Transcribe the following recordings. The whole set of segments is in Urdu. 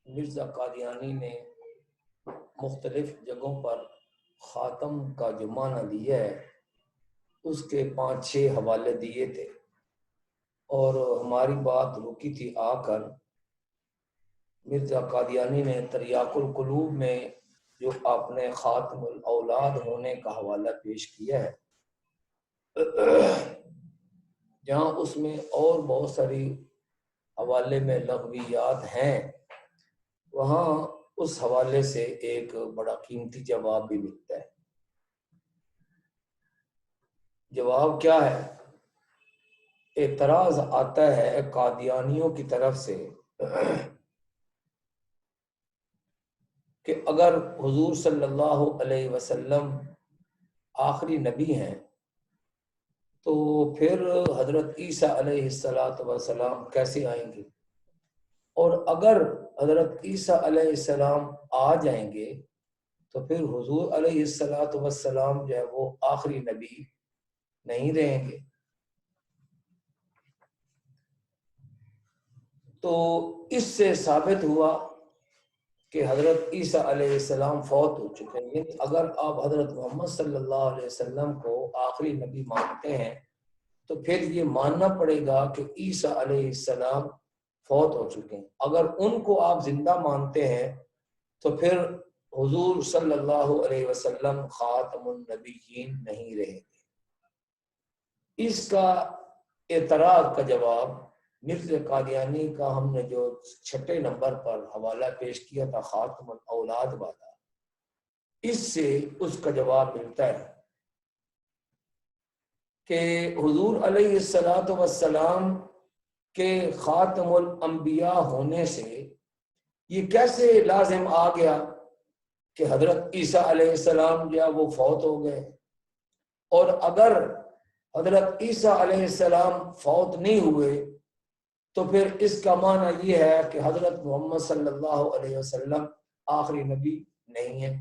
مرزا قادیانی نے مختلف جگہوں پر خاتم کا جو معنی دیا ہے اس کے 5-6 حوالے دیے تھے، اور ہماری بات رکی تھی آ کر مرزا قادیانی نے تریاق القلوب میں جو اپنے خاتم الاولاد ہونے کا حوالہ پیش کیا ہے، جہاں اس میں اور بہت ساری حوالے میں لغویات ہیں، وہاں اس حوالے سے ایک بڑا قیمتی جواب بھی ملتا ہے۔ جواب کیا ہے؟ اعتراض آتا ہے قادیانیوں کی طرف سے کہ اگر حضور صلی اللہ علیہ وسلم آخری نبی ہیں تو پھر حضرت عیسیٰ علیہ السلام کیسے آئیں گے؟ اور اگر حضرت عیسیٰ علیہ السلام آ جائیں گے تو پھر حضور علیہ السلام جو ہے وہ آخری نبی نہیں رہیں گے۔ تو اس سے ثابت ہوا کہ حضرت عیسیٰ علیہ السلام فوت ہو چکے ہیں۔ اگر آپ حضرت محمد صلی اللہ علیہ وسلم کو آخری نبی مانتے ہیں تو پھر یہ ماننا پڑے گا کہ عیسیٰ علیہ السلام فوت ہو چکے ہیں۔ اگر ان کو آپ زندہ مانتے ہیں تو پھر حضور صلی اللہ علیہ وسلم خاتم النبیین نہیں رہیں گے۔ اس کا اعتراض کا جواب مرزا قادیانی کا ہم نے جو 6 نمبر پر حوالہ پیش کیا تھا خاتم الاولاد والا، اس سے اس کا جواب ملتا ہے کہ حضور علیہ السلام کے خاتم الانبیاء ہونے سے یہ کیسے لازم آ گیا کہ حضرت عیسیٰ علیہ السلام جو وہ فوت ہو گئے؟ اور اگر حضرت عیسیٰ علیہ السلام فوت نہیں ہوئے تو پھر اس کا معنی یہ ہے کہ حضرت محمد صلی اللہ علیہ وسلم آخری نبی نہیں ہے۔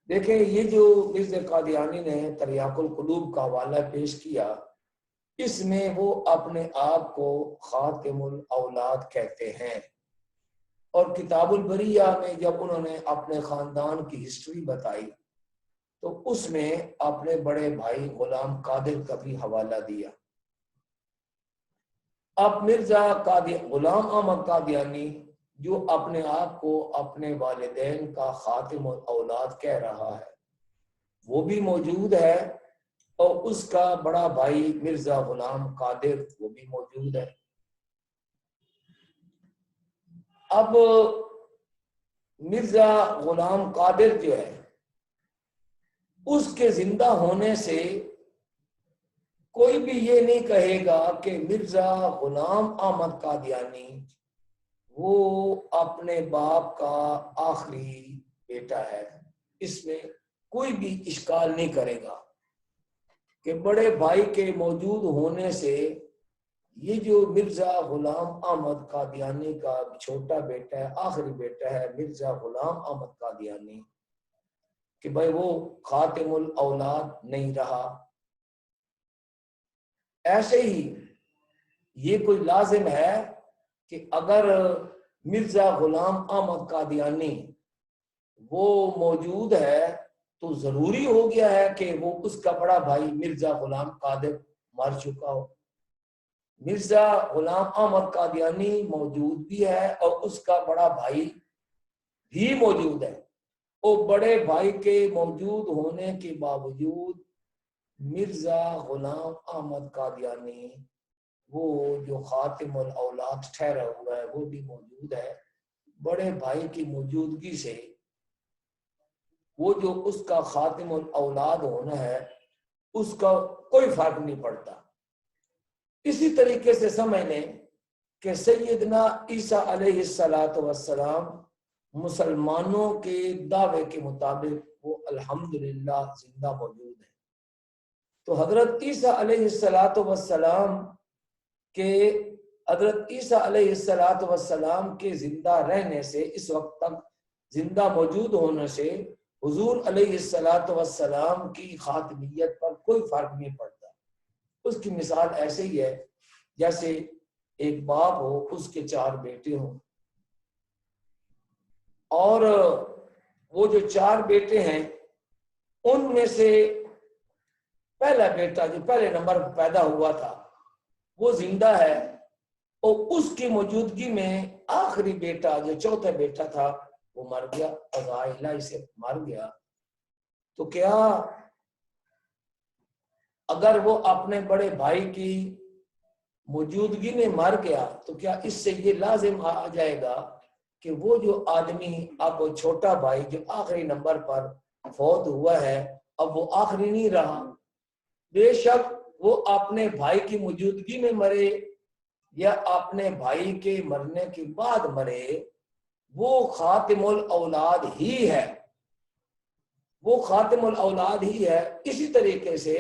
دیکھیں، یہ جو مرزا قادیانی نے تریاق القلوب کا حوالہ پیش کیا، اس میں وہ اپنے آپ کو خاتم الاولاد کہتے ہیں، اور کتاب البریہ میں جب انہوں نے اپنے خاندان کی ہسٹری بتائی تو اس میں اپنے بڑے بھائی غلام قادر کا بھی حوالہ دیا۔ اب مرزا غلام احمد قادیانی جو اپنے آپ کو اپنے والدین کا خاتم الاولاد کہہ رہا ہے، وہ بھی موجود ہے، اور اس کا بڑا بھائی مرزا غلام قادر وہ بھی موجود ہے۔ اب مرزا غلام قادر جو ہے، اس کے زندہ ہونے سے کوئی بھی یہ نہیں کہے گا کہ مرزا غلام احمد قادیانی وہ اپنے باپ کا آخری بیٹا ہے۔ اس میں کوئی بھی اشکال نہیں کرے گا کہ بڑے بھائی کے موجود ہونے سے یہ جو مرزا غلام احمد قادیانی کا چھوٹا بیٹا ہے، آخری بیٹا ہے مرزا غلام احمد قادیانی، کہ بھائی وہ خاتم الاولاد نہیں رہا۔ ایسے ہی یہ کوئی لازم ہے کہ اگر مرزا غلام احمد قادیانی وہ موجود ہے تو ضروری ہو گیا ہے کہ وہ اس کا بڑا بھائی مرزا غلام قادر مر چکا ہو۔ مرزا غلام احمد قادیانی موجود بھی ہے اور اس کا بڑا بھائی بھی موجود ہے، اور بڑے بھائی کے موجود ہونے کے باوجود مرزا غلام احمد قادیانی وہ جو خاتم الاولاد ٹھہرا ہوا ہے وہ بھی موجود ہے۔ بڑے بھائی کی موجودگی سے وہ جو اس کا خاتم الاولاد ہونا ہے اس کا کوئی فرق نہیں پڑتا۔ اسی طریقے سے سمجھ لیں کہ سیدنا عیسیٰ علیہ السلام مسلمانوں کے دعوے کے مطابق وہ الحمدللہ زندہ موجود ہے۔ تو حضرت عیسیٰ علیہ السلام کے زندہ رہنے سے، اس وقت تک زندہ موجود ہونے سے حضور علیہ السلام کی خاتمیت پر کوئی فرق نہیں پڑتا۔ اس کی مثال ایسے ہی ہے جیسے ایک باپ ہو، اس کے 4 بیٹے ہوں، اور وہ جو 4 بیٹے ہیں ان میں سے پہلا بیٹا جو پہلے نمبر پر پیدا ہوا تھا وہ زندہ ہے، اور اس کی موجودگی میں آخری بیٹا جو چوتھا بیٹا تھا وہ مر گیا، قضاء الہی سے مر گیا. تو کیا اگر وہ اپنے بڑے بھائی کی موجودگی میں مر گیا تو کیا اس سے یہ لازم آ جائے گا کہ وہ جو آدمی اب چھوٹا بھائی جو آخری نمبر پر فوت ہوا ہے اب وہ آخری نہیں رہا؟ بے شک وہ اپنے بھائی کی موجودگی میں مرے یا اپنے بھائی کے مرنے کے بعد مرے، وہ خاتم الاولاد ہی ہے، وہ خاتم الاولاد ہی ہے. اسی طریقے سے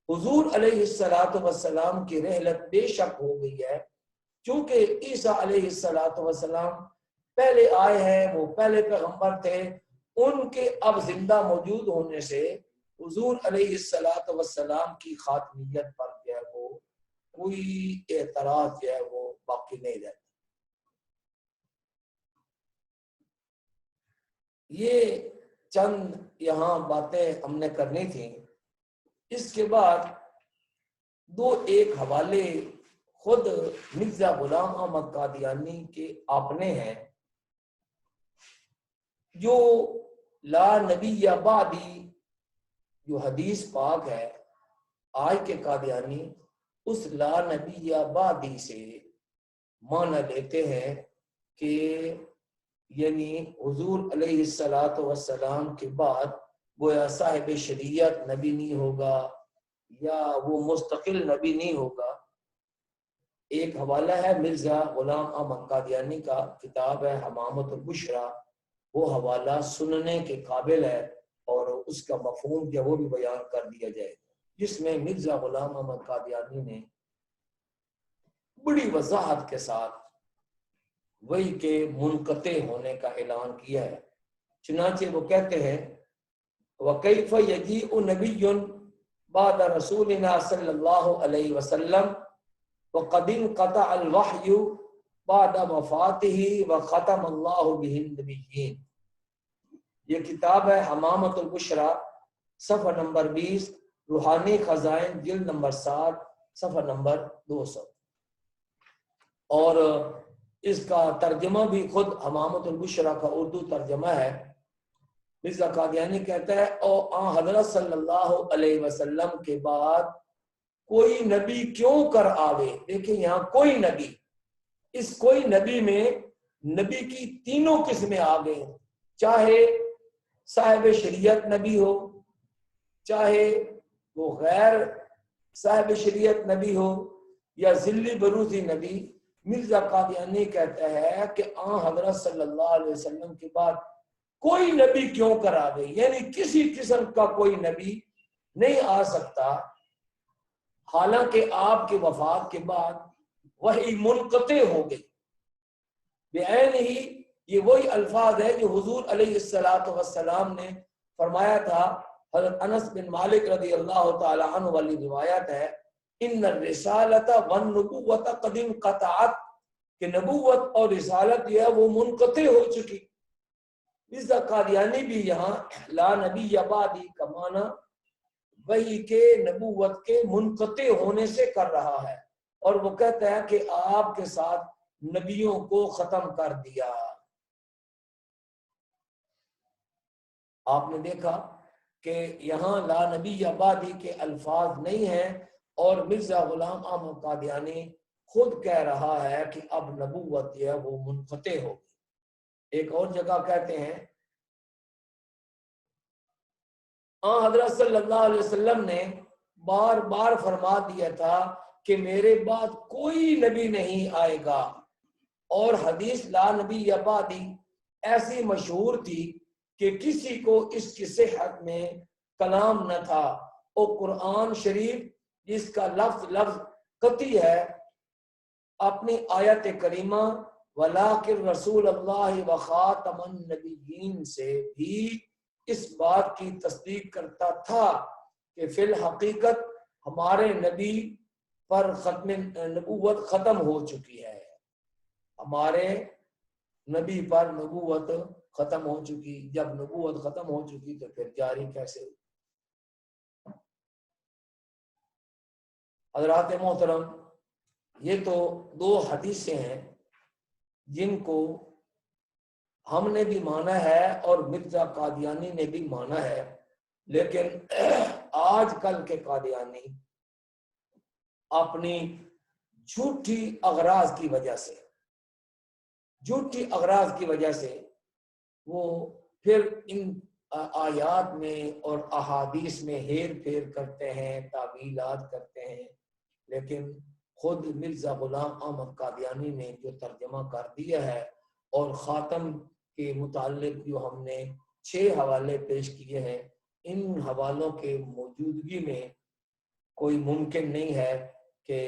حضور علیہ السلام کی رحلت بے شک ہو گئی ہے، چونکہ عیسیٰ علیہ السلام پہلے آئے ہیں، وہ پہلے پیغمبر تھے، ان کے اب زندہ موجود ہونے سے حضور علیہ السلام کی خاتمیت پر جو ہے وہ کوئی اعتراض جو ہے وہ باقی نہیں رہتا. یہ چند یہاں باتیں ہم نے کرنی تھیں. اس کے بعد 2 حوالے خود مرزا غلام احمد قادیانی کے اپنے ہیں، جو لا نبی بعدی جو حدیث پاک ہے آج کے قادیانی اس لا نبی بعدی سے معنی لیتے ہیں کہ یعنی حضور علیہ السلام کے بعد گویا صاحب شریعت نبی نہیں ہوگا یا وہ مستقل نبی نہیں ہوگا. ایک حوالہ ہے مرزا غلام احمد قادیانی کا، کتاب ہے حمامۃ البشرا، وہ حوالہ سننے کے قابل ہے اور اس کا مفہوم جو وہ بھی بیان کر دیا جائے، جس میں مرزا غلام احمد قادیانی نے بڑی وضاحت کے ساتھ وہی کے منقطع ہونے کا اعلان کیا ہے. چنانچہ وہ کہتے ہیں وَكَيْفَ يَجِيءُ نَبِيٌّ بَعْدَ رَسُولِنَا صلی اللہ علیہ وسلم وَقَدْ انْقَطَعَ الْوَحْيُ بَعْدَ وَفَاتِهِ وَخَتَمَ اللَّهُ بِهِ النَّبِيِّينَ. یہ کتاب ہے حمامۃ البشرا، صفحہ نمبر 20، روحانی خزائن جلد نمبر 7، صفحہ نمبر 200. اور اس کا ترجمہ بھی خود حمامۃ البشرا کا اردو ترجمہ ہے. مرزا قادیانی کہتا ہے او حضرت صلی اللہ علیہ وسلم کے بعد کوئی نبی کیوں کر آوے. دیکھیں یہاں کوئی نبی، اس کوئی نبی میں نبی کی تینوں قسمیں آ گئے، چاہے صاحب شریعت نبی ہو، چاہے وہ غیر صاحب شریعت نبی ہو یا ذلی بروزی نبی. مرزا قادیانی کہتا ہے کہ حضرت صلی اللہ علیہ وسلم کے بعد کوئی نبی کیوں کر آ گئی، یعنی کسی قسم کا کوئی نبی نہیں آ سکتا، حالانکہ آپ کے وفات کے بعد وحی منقطع ہو گئی. بعین ہی یہ وہی الفاظ ہے جو حضور علیہ السلام نے فرمایا تھا. حضرت انس بن مالک رضی اللہ تعالی عنہ والی روایت ہے ان الرسالۃ والنبوۃ قد انقطعت، کہ نبوت اور رسالت یہ وہ منقطع ہو چکی. مرزا قادیانی بھی یہاں لا نبی بعدی کا معنی وہی کے نبوت کے منقطع ہونے سے کر رہا ہے، اور وہ کہتا ہے کہ آپ کے ساتھ نبیوں کو ختم کر دیا. آپ نے دیکھا کہ یہاں لا نبی بعدی کے الفاظ نہیں ہیں، اور مرزا غلام احمد قادیانی خود کہہ رہا ہے کہ اب نبوت ہے وہ منقطع ہو گئی. ایک اور جگہ کہتے ہیں حضرت صلی اللہ علیہ وسلم نے بار بار فرما دیا تھا کہ میرے بعد کوئی نبی نہیں آئے گا، اور حدیث لا نبی بعدی ایسی مشہور تھی کہ کسی کو اس کی صحت میں کلام نہ تھا. اور قرآن شریف جس کا لفظ قطعی ہے، اپنی آیت کریمہ وَلَٰكِن رسول اللہ وخاتم النبیین سے بھی اس بات کی تصدیق کرتا تھا کہ فی الحقیقت ہمارے نبی پر ختم نبوت ختم ہو چکی ہے، ہمارے نبی پر نبوت ختم ہو چکی، جب نبوت ختم ہو چکی تو پھر جاری کیسے ہوئی؟ حضرات محترم، یہ تو دو حدیثیں ہیں جن کو ہم نے بھی مانا ہے اور مرزا قادیانی نے بھی مانا ہے، لیکن آج کل کے قادیانی اپنی جھوٹی اغراض کی وجہ سے وہ پھر ان آیات میں اور احادیث میں ہیر پھیر کرتے ہیں، تعویلات کرتے ہیں، لیکن خود مرزا غلام احمد قادیانی نے جو ترجمہ کر دیا ہے اور خاتم کے متعلق جو ہم نے 6 حوالے پیش کیے ہیں، ان حوالوں کے موجودگی میں کوئی ممکن نہیں ہے کہ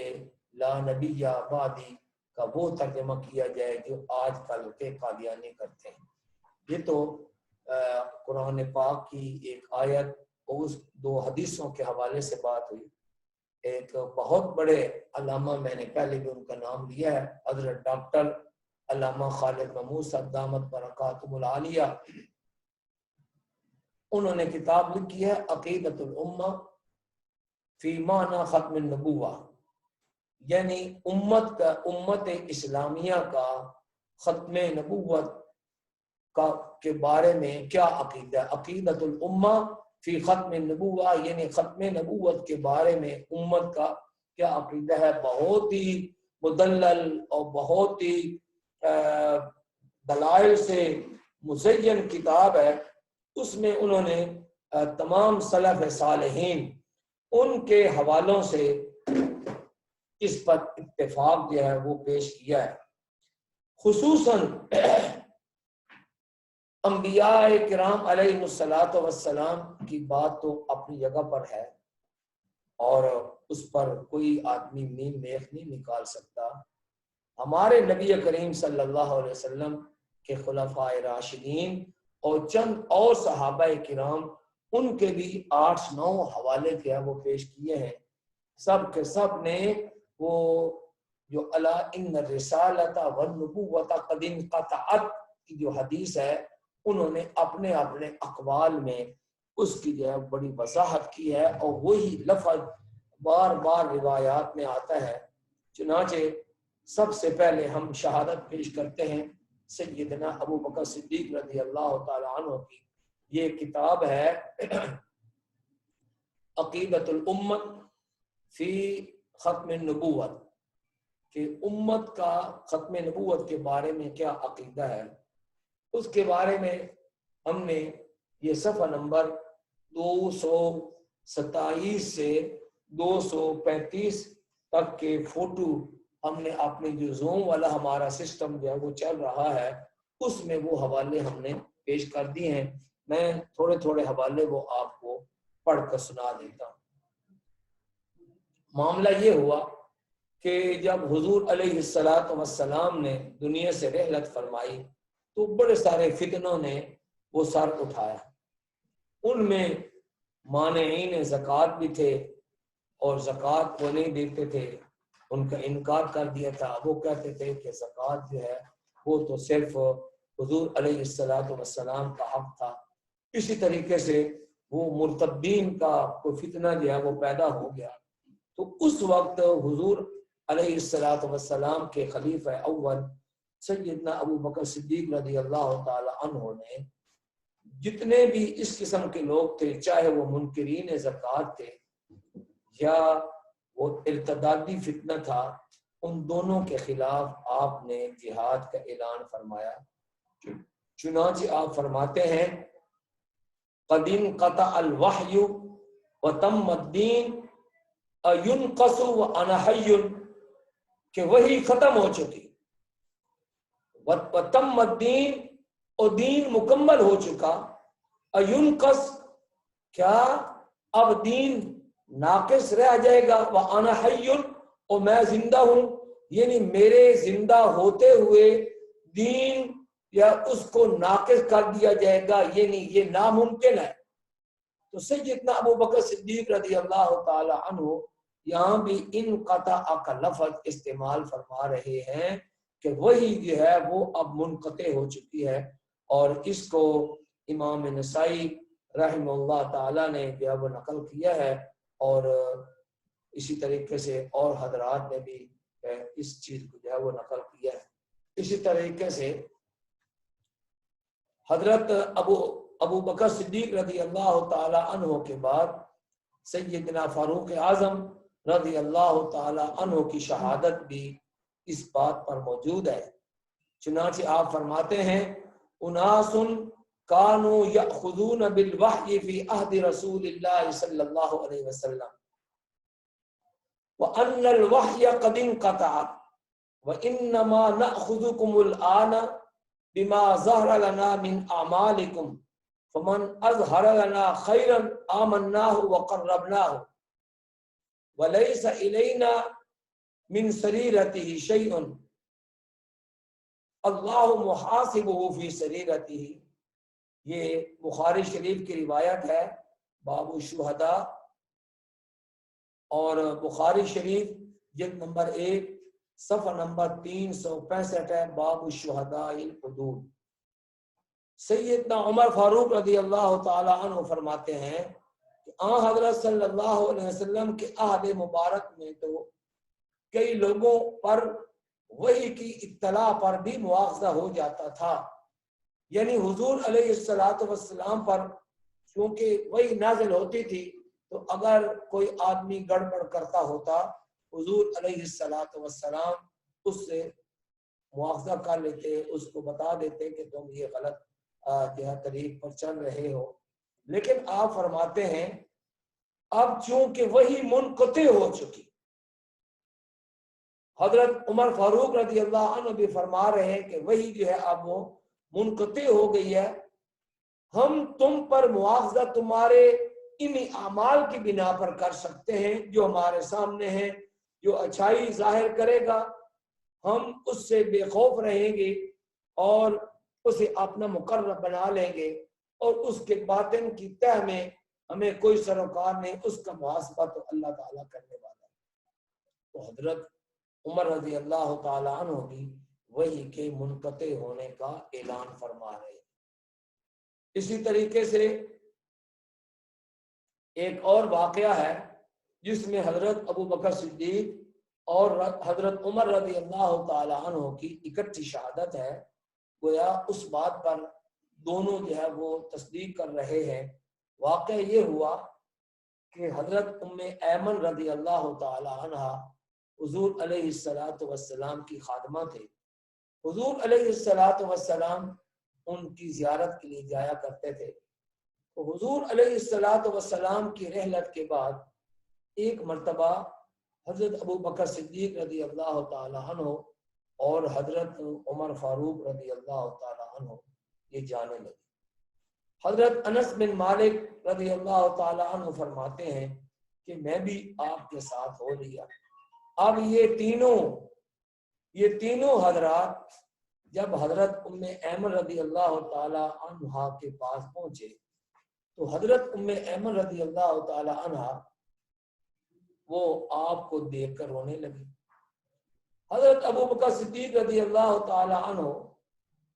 لا نبی یا بعدی کا وہ ترجمہ کیا جائے جو آج کل کے قادیانی کرتے ہیں۔ یہ تو قرآن پاک کی ایک آیت اور اس 2 حدیثوں کے حوالے سے بات ہوئی۔ ایک بہت بڑے علامہ، میں نے پہلے بھی ان کا نام لیا ہے، حضرت ڈاکٹر علامہ خالد محمود صاحب دامت برکاتہم العالیہ، انہوں نے کتاب لکھی ہے عقیدۃ الامہ فی معنی ختم النبوہ، یعنی امت اسلامیہ کا ختم نبوت کے بارے میں کیا عقیدہ ہے۔ عقیدۃ الامہ فی ختم النبوہ، یعنی ختم نبوت کے بارے میں امت کا کیا عقیدہ ہے۔ بہت ہی مدلل اور بہت ہی دلائل سے مزین کتاب ہے۔ اس میں انہوں نے تمام سلف صالحین ان کے حوالوں سے اس پر اتفاق جو ہے وہ پیش کیا ہے۔ خصوصاً انبیاء کرام علیہ الصلوۃ والسلام کی بات تو اپنی جگہ پر ہے اور اس پر کوئی آدمی میم میخ نہیں نکال سکتا۔ ہمارے نبی کریم صلی اللہ علیہ وسلم کے خلفائے راشدین اور چند اور صحابہ کرام، ان کے بھی 8-9 حوالے جو ہے وہ پیش کیے ہیں۔ سب کے سب نے وہ جو الا ان الرسالۃ والنبوۃ قد انقطعت کی جو حدیث ہے، انہوں نے اپنے اقوال میں اس کی جو ہے بڑی وضاحت کی ہے، اور وہی لفظ بار بار روایات میں آتا ہے۔ چنانچہ سب سے پہلے ہم شہادت پیش کرتے ہیں سیدنا ابو بکر صدیق رضی اللہ تعالی عنہ کی۔ یہ کتاب ہے عقیدۃ الامہ فی ختم النبوت، کہ امت کا ختم نبوت کے بارے میں کیا عقیدہ ہے۔ اس کے بارے میں ہم نے یہ صفحہ نمبر 227 سے 235 تک کے فوٹو ہم نے اپنے جو زوم والا ہمارا سسٹم جو ہے وہ چل رہا ہے، اس میں وہ حوالے ہم نے پیش کر دیے ہیں۔ میں تھوڑے تھوڑے حوالے وہ آپ کو پڑھ کر سنا دیتا ہوں۔ معاملہ یہ ہوا کہ جب حضور علیہ السلام نے دنیا سے رحلت فرمائی تو بڑے سارے فتنوں نے وہ سر اٹھایا۔ ان میں مانعین زکوٰۃ بھی تھے اور زکوٰۃ کو نہیں دیتے تھے، ان کا انکار کر دیا تھا۔ وہ کہتے تھے کہ زکوٰۃ جو ہے وہ تو صرف حضور علیہ السلام کا حق تھا۔ اسی طریقے سے وہ مرتدین کا کوئی فتنہ جو ہے وہ پیدا ہو گیا۔ تو اس وقت حضور علیہ السلام کے خلیفہ اول سیدنا ابو بکر صدیق رضی اللہ تعالی عنہ نے جتنے بھی اس قسم کے لوگ تھے، چاہے وہ منکرین زکوٰۃ تھے یا وہ ارتدادی فتنہ تھا، ان دونوں کے خلاف آپ نے جہاد کا اعلان فرمایا۔ چنانچہ آپ فرماتے ہیں قد انقطع الوحی وتم الدین اینقص وانا حی، کہ وہی ختم ہو چکی، وتم الدین، اور دین مکمل ہو چکا، اینقص، کیا اب دین ناقص رہ جائے گا، وانا حی، اور میں زندہ ہوں، یعنی میرے زندہ ہوتے ہوئے دین یا اس کو ناقص کر دیا جائے گا، یعنی یہ ناممکن ہے۔ تو سیدنا ابو بکر صدیق رضی اللہ تعالی عنہ یہاں بھی انقطع کا لفظ استعمال فرما رہے ہیں کہ وہی جو ہے وہ اب منقطع ہو چکی ہے اور اس کو امام نسائی رحمہ اللہ تعالی نے جو ہے وہ نقل کیا ہے، اور اسی طریقے سے اور حضرات نے بھی اس چیز کو جو ہے وہ نقل کیا ہے۔ اسی طریقے سے حضرت ابو بکر صدیق رضی اللہ تعالی عنہ کے بعد سیدنا فاروق اعظم رضی اللہ تعالی عنہ کی شہادت بھی اس بات پر موجود ہے۔ چنانچہ آپ فرماتے ہیں اناس کانوا یأخذون بالوحی فی عہد رسول اللہ صلی اللہ علیہ وسلم وان الوحی قد انقطع وانما نأخذکم الآن بما ظہر لنا من اعمالکم فمن اظہر لنا خیرا آمناہ وقربناہ ولیس الینا من سریرته شیء اللہ محاسبہ فی سریرتہ۔ یہ بخاری شریف کی روایت ہے باب الشہداء، اور بخاری شریف جلد نمبر 1 صفحہ نمبر 365 ہے، باب الشہداء الحدود۔ سیدنا عمر فاروق رضی اللہ تعالی عنہ فرماتے ہیں کہ حضرت صلی اللہ علیہ وسلم کے عہد مبارک میں تو کئی لوگوں پر وحی کی اطلاع پر بھی مواخذہ ہو جاتا تھا، یعنی حضور علیہ الصلوۃ والسلام پر چونکہ وحی نازل ہوتی تھی تو اگر کوئی آدمی گڑبڑ کرتا ہوتا حضور علیہ الصلوۃ والسلام اس سے مواخذہ کر لیتے، اس کو بتا دیتے کہ تم یہ غلط طریق پر چل رہے ہو۔ لیکن آپ فرماتے ہیں اب چونکہ وحی منقطع ہو چکی، حضرت عمر فاروق رضی اللہ عنہ بھی فرما رہے ہیں کہ وحی جو ہے اب وہ منقطع ہو گئی ہے، ہم تم پر مواخذہ تمہارے انہی اعمال کی بنا پر کر سکتے ہیں جو ہمارے سامنے ہیں۔ جو اچھائی ظاہر کرے گا ہم اس سے بے خوف رہیں گے اور اسے اپنا مقرب بنا لیں گے، اور اس کے باطن کی تہ میں ہمیں کوئی سروکار نہیں، اس کا محاسبہ تو اللہ تعالیٰ کرنے والا ہے۔ تو حضرت عمر رضی اللہ تعالی عنہ بھی وحی کے منقطع ہونے کا اعلان فرما رہے ہیں۔ اسی طریقے سے ایک اور واقعہ ہے جس میں حضرت ابو بکر صدیق اور حضرت عمر رضی اللہ تعالی عنہ کی اکٹھی شہادت ہے، گویا اس بات پر دونوں جو ہے وہ تصدیق کر رہے ہیں۔ واقعہ یہ ہوا کہ حضرت ام ایمن رضی اللہ تعالی عنہ حضور علیہ الصلوۃ والسلام کی خادمہ تھے۔ حضور علیہ الصلوۃ والسلام ان کی زیارت کے لیے جایا کرتے تھے۔ تو حضور علیہ الصلوۃ والسلام کی رحلت کے بعد ایک مرتبہ حضرت ابو بکر صدیق رضی اللہ تعالی عنہ اور حضرت عمر فاروق رضی اللہ تعالی عنہ یہ جانے لگے۔ حضرت انس بن مالک رضی اللہ تعالی عنہ فرماتے ہیں کہ میں بھی آپ کے ساتھ ہو لیا۔ اب یہ تینوں حضرات جب حضرت ام ایمن رضی اللہ تعالی عنہ کے پاس پہنچے تو حضرت ام ایمن رضی اللہ تعالی عنہ وہ آپ کو دیکھ کر رونے لگی۔ حضرت ابو بکر صدیق رضی اللہ تعالی عنہ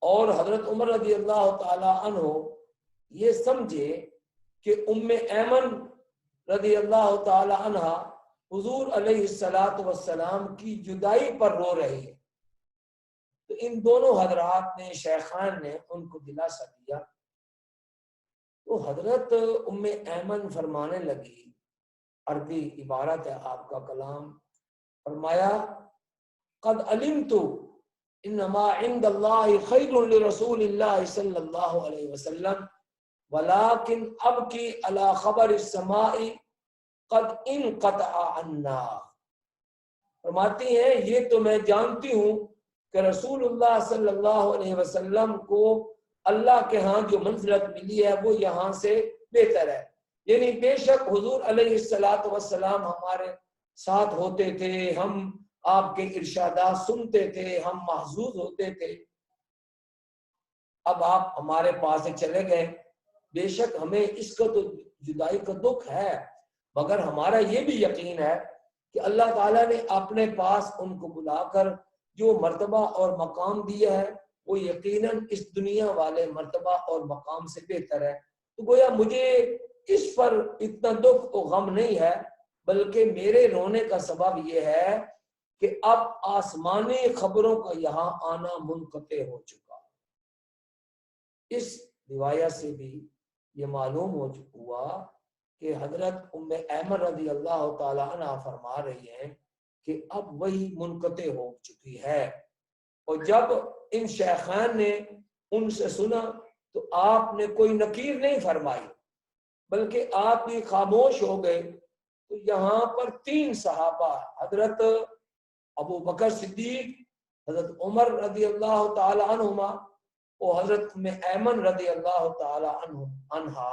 اور حضرت عمر رضی اللہ تعالی عنہ یہ سمجھے کہ ام ایمن رضی اللہ تعالی عنہ حضور علیہ الصلوۃ والسلام کی جدائی پر رو رہی ہے۔ تو ان دونوں حضرات نے شیخان نے ان کو دلاسا دیا۔ تو حضرت ام ایمن فرمانے لگی، عربی عبارت ہے آپ کا کلام، فرمایا قد علمت انما عند اللہ خیر لرسول اللہ صلی اللہ علیہ وسلم ولكن ابکی علی خبر السماء قد انقطع عنا۔ فرماتی ہیں یہ تو میں جانتی ہوں کہ رسول اللہ صلی اللہ علیہ وسلم کو اللہ کے ہاں جو منزلت ملی ہے وہ یہاں سے بہتر ہے، یعنی بے شک حضور علیہ الصلوۃ والسلام ہمارے ساتھ ہوتے تھے، ہم آپ کے ارشادات سنتے تھے، ہم محظوظ ہوتے تھے۔ اب آپ ہمارے پاس سے چلے گئے، بے شک ہمیں اس کا تو جدائی کا دکھ ہے، مگر ہمارا یہ بھی یقین ہے کہ اللہ تعالیٰ نے اپنے پاس ان کو بلا کر جو مرتبہ اور مقام دیا ہے وہ یقیناً اس دنیا والے مرتبہ اور مقام سے بہتر ہے۔ تو گویا مجھے اس پر اتنا دکھ و غم نہیں ہے، بلکہ میرے رونے کا سبب یہ ہے کہ اب آسمانی خبروں کا یہاں آنا منقطع ہو چکا۔ اس روایت سے بھی یہ معلوم ہوا کہ حضرت ام ایمن رضی اللہ تعالی عنہ فرما رہی ہیں کہ اب وہی منقطع ہو چکی ہے۔ اور جب ان شیخین نے ان سے سنا تو آپ نے کوئی نکیر نہیں فرمائی، بلکہ آپ بھی خاموش ہو گئے۔ تو یہاں پر 3 صحابہ، حضرت ابو بکر صدیق، حضرت عمر رضی اللہ تعالی عنہما اور حضرت ام ایمن رضی اللہ تعالی عنہا،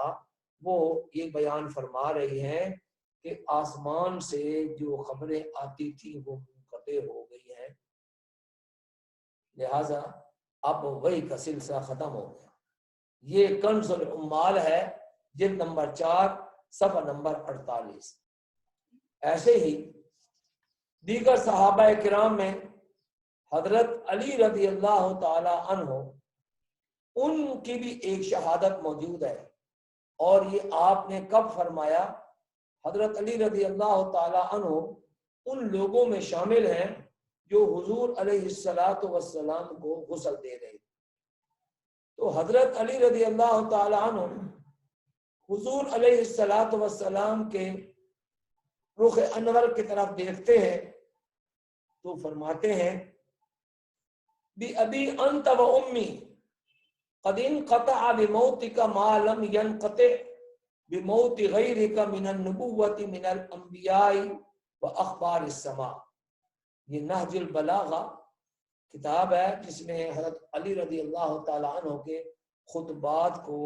وہ یہ بیان فرما رہی ہیں کہ آسمان سے جو خبریں آتی تھی وہ منقطع ہو گئی ہیں، لہذا اب وہی کا سلسلہ ختم ہو گیا۔ یہ کنز العمال ہے، جلد نمبر 4 صفحہ نمبر 48۔ ایسے ہی دیگر صحابہ کرام میں حضرت علی رضی اللہ تعالی عنہ، ان کی بھی ایک شہادت موجود ہے، اور یہ آپ نے کب فرمایا؟ حضرت علی رضی اللہ تعالی عنہ ان لوگوں میں شامل ہیں جو حضور علیہ السلام کو غسل دے رہے۔ تو حضرت علی رضی اللہ تعالی عنہ حضور علیہ السلام کے رخ انور کی طرف دیکھتے ہیں تو فرماتے ہیں بِأَبِي أَنْتَ وَأُمِّي قَدْ انْقَطَعَ بِمَوْتِكَ مَا لَمْ يَنْقَطِعْ بِمَوْتِ غَيْرِكَ مِنَ النُّبُوَّةِ مِنَ الْأَنْبِيَاءِ وَأَخْبَارِ السَّمَاءِ۔ یہ نہج البلاغہ کتاب ہے جس میں حضرت علی رضی اللہ تعالی عنہ کے خطبات کو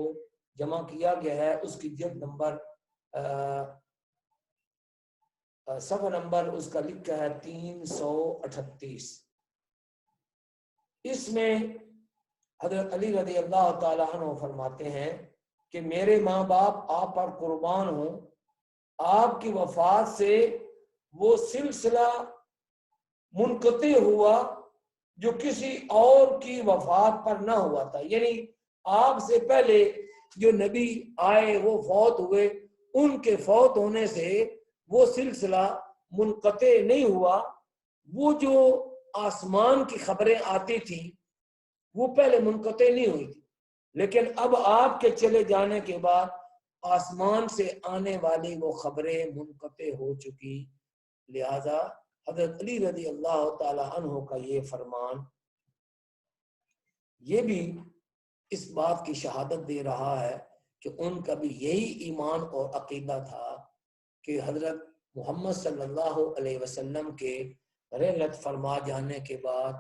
جمع کیا گیا ہے۔ اس کی جلد نمبر صفحہ نمبر اس کا لکھا ہے 338۔ اس میں حضرت علی رضی اللہ تعالی عنہ فرماتے ہیں کہ میرے ماں باپ آپ پر قربان ہوں، آپ کی وفات سے وہ سلسلہ منقطع ہوا جو کسی اور کی وفات پر نہ ہوا تھا، یعنی آپ سے پہلے جو نبی آئے وہ فوت ہوئے، ان کے فوت ہونے سے وہ سلسلہ منقطع نہیں ہوا۔ وہ جو آسمان کی خبریں آتی تھیں وہ پہلے منقطع نہیں ہوئی تھی، لیکن اب آپ کے چلے جانے کے بعد آسمان سے آنے والی وہ خبریں منقطع ہو چکی، لہذا حضرت علی رضی اللہ تعالی عنہ کا یہ فرمان یہ بھی اس بات کی شہادت دے رہا ہے کہ ان کا بھی یہی ایمان اور عقیدہ تھا کہ حضرت محمد صلی اللہ علیہ وسلم کے رحلت فرما جانے کے بعد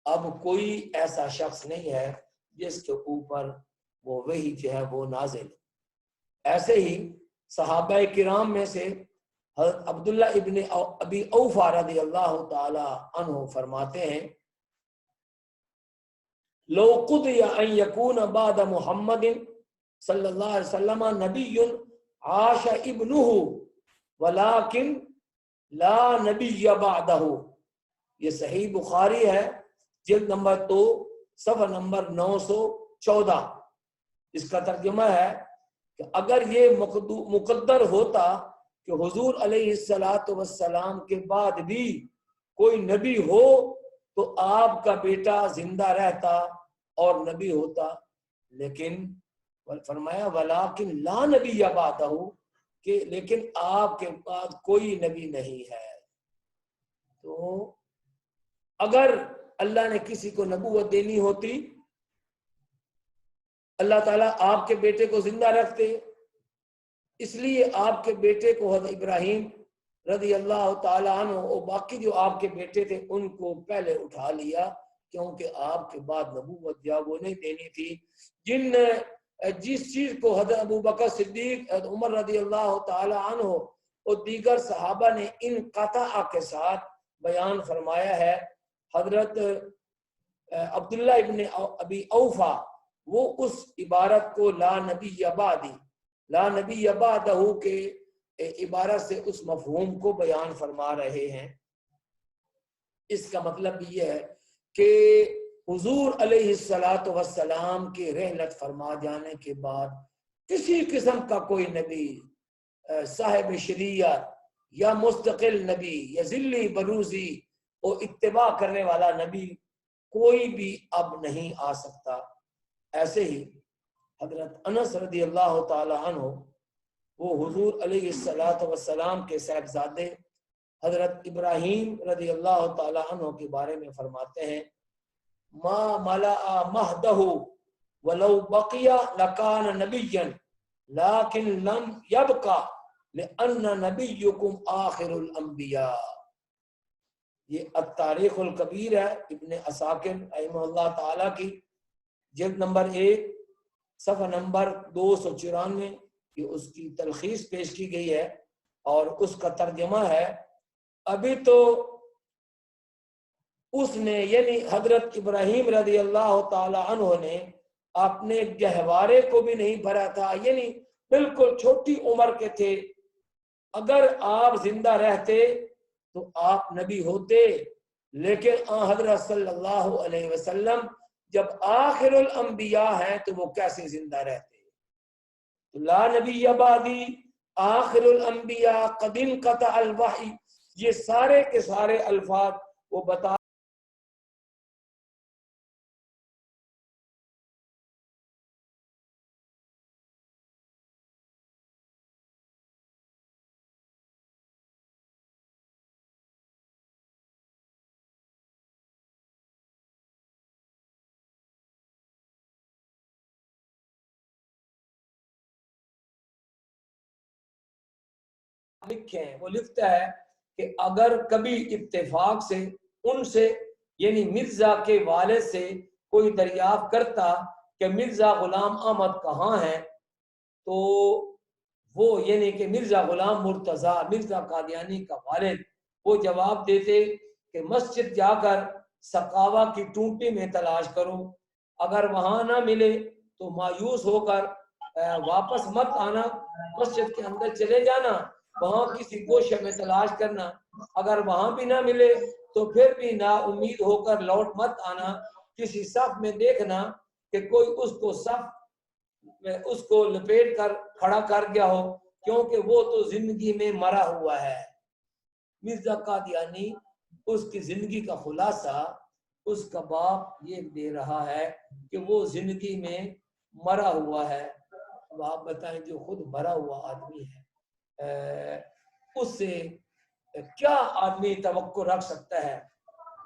اب کوئی ایسا شخص نہیں ہے جس کے اوپر وہ وحی جو ہے وہ نازل۔ ایسے ہی صحابہ کرام میں سے حضرت عبداللہ ابن ابی اوفا رضی اللہ تعالی عنہ فرماتے ہیں لو قضی ان یکون بعد محمد صلی اللہ علیہ وسلم نبی عاش ابنہ ولیکن لا نبی بعدہ۔ یہ صحیح بخاری ہے، جلد نمبر 2 صفحہ نمبر 914۔ اس کا ترجمہ ہے کہ اگر یہ مقدر ہوتا کہ حضور علیہ السلام کے بعد بھی کوئی نبی ہو تو آپ کا بیٹا زندہ رہتا اور نبی ہوتا، لیکن فرمایا ولیکن لا نبی بعدہ، کہ لیکن آپ کے بعد کوئی نبی نہیں ہے۔ تو اگر اللہ نے کسی کو نبوت دینی ہوتی اللہ تعالیٰ آپ کے بیٹے کو زندہ رکھتے، اس لیے آپ کے بیٹے کو حضرت ابراہیم رضی اللہ تعالیٰ عنہ اور باقی جو آپ کے بیٹے تھے ان کو پہلے اٹھا لیا، کیونکہ آپ کے بعد نبوت یا وہ نہیں دینی تھی۔ جس چیز کو حضرت ابو بکر صدیق، حضرت عمر رضی اللہ تعالی عنہ اور دیگر صحابہ نے ان قطع کے ساتھ بیان فرمایا ہے، حضرت عبداللہ ابن ابی اوفا وہ اس عبارت کو لا نبی بعدی، لا نبی بعدہ کے عبارت سے اس مفہوم کو بیان فرما رہے ہیں۔ اس کا مطلب یہ ہے کہ حضور علیہ الصلوۃ والسلام کے رحلت فرما جانے کے بعد کسی قسم کا کوئی نبی صاحب شریعت یا مستقل نبی یا ذلی بروزی اور اتباع کرنے والا نبی کوئی بھی اب نہیں آ سکتا۔ ایسے ہی حضرت انس رضی اللہ تعالی عنہ وہ حضور علیہ الصلوۃ والسلام کے صاحبزادے حضرت ابراہیم رضی اللہ تعالی عنہ کے بارے میں فرماتے ہیں ما ملأ مہدہ ولو بقی لکان نبیا لیکن لم یبقى لأن نبیکم آخر الانبیاء۔ یہ التاریخ الکبیر ہے ابن عساکر رحمہ اللہ تعالی کی، جلد نمبر 1 صفحہ نمبر 294، یہ اس کی تلخیص پیش کی گئی ہے اور اس کا ترجمہ ہے ابھی تو اس نے یعنی حضرت ابراہیم رضی اللہ تعالی عنہ نے اپنے گہوارے کو بھی نہیں بھرا تھا، یعنی بالکل چھوٹی عمر کے تھے۔ اگر آپ زندہ رہتے تو آپ نبی ہوتے، لیکن حضرت صلی اللہ علیہ وسلم جب آخر الانبیاء ہیں تو وہ کیسے زندہ رہتے؟ لا نبی بعدی آخر الانبیاء قد انقطع الوحی، یہ سارے کے سارے الفاظ وہ بتا لکھے ہیں۔ وہ لکھتا ہے کہ اگر کبھی اتفاق سے ان سے یعنی مرزا کے والد سے کوئی دریافت کرتا کہ مرزا غلام احمد کہاں ہیں، تو وہ یعنی کہ مرزا غلام مرتضیٰ مرزا قادیانی کا والد وہ جواب دیتے کہ مسجد جا کر سقاوہ کی ٹونٹی میں تلاش کرو، اگر وہاں نہ ملے تو مایوس ہو کر واپس مت آنا، مسجد کے اندر چلے جانا، وہاں کسی گوشے میں تلاش کرنا، اگر وہاں بھی نہ ملے تو پھر بھی نا امید ہو کر لوٹ مت آنا، کسی صف میں دیکھنا کہ کوئی اس کو صف میں اس کو لپیٹ کر کھڑا کر گیا ہو، کیونکہ وہ تو زندگی میں مرا ہوا ہے۔ مرزا قادیانی اس کی زندگی کا خلاصہ اس کا باپ یہ دے رہا ہے کہ وہ زندگی میں مرا ہوا ہے۔ اب آپ بتائیں جو خود مرا ہوا آدمی ہے اس سے کیا آدمی توقع رکھ سکتا ہے؟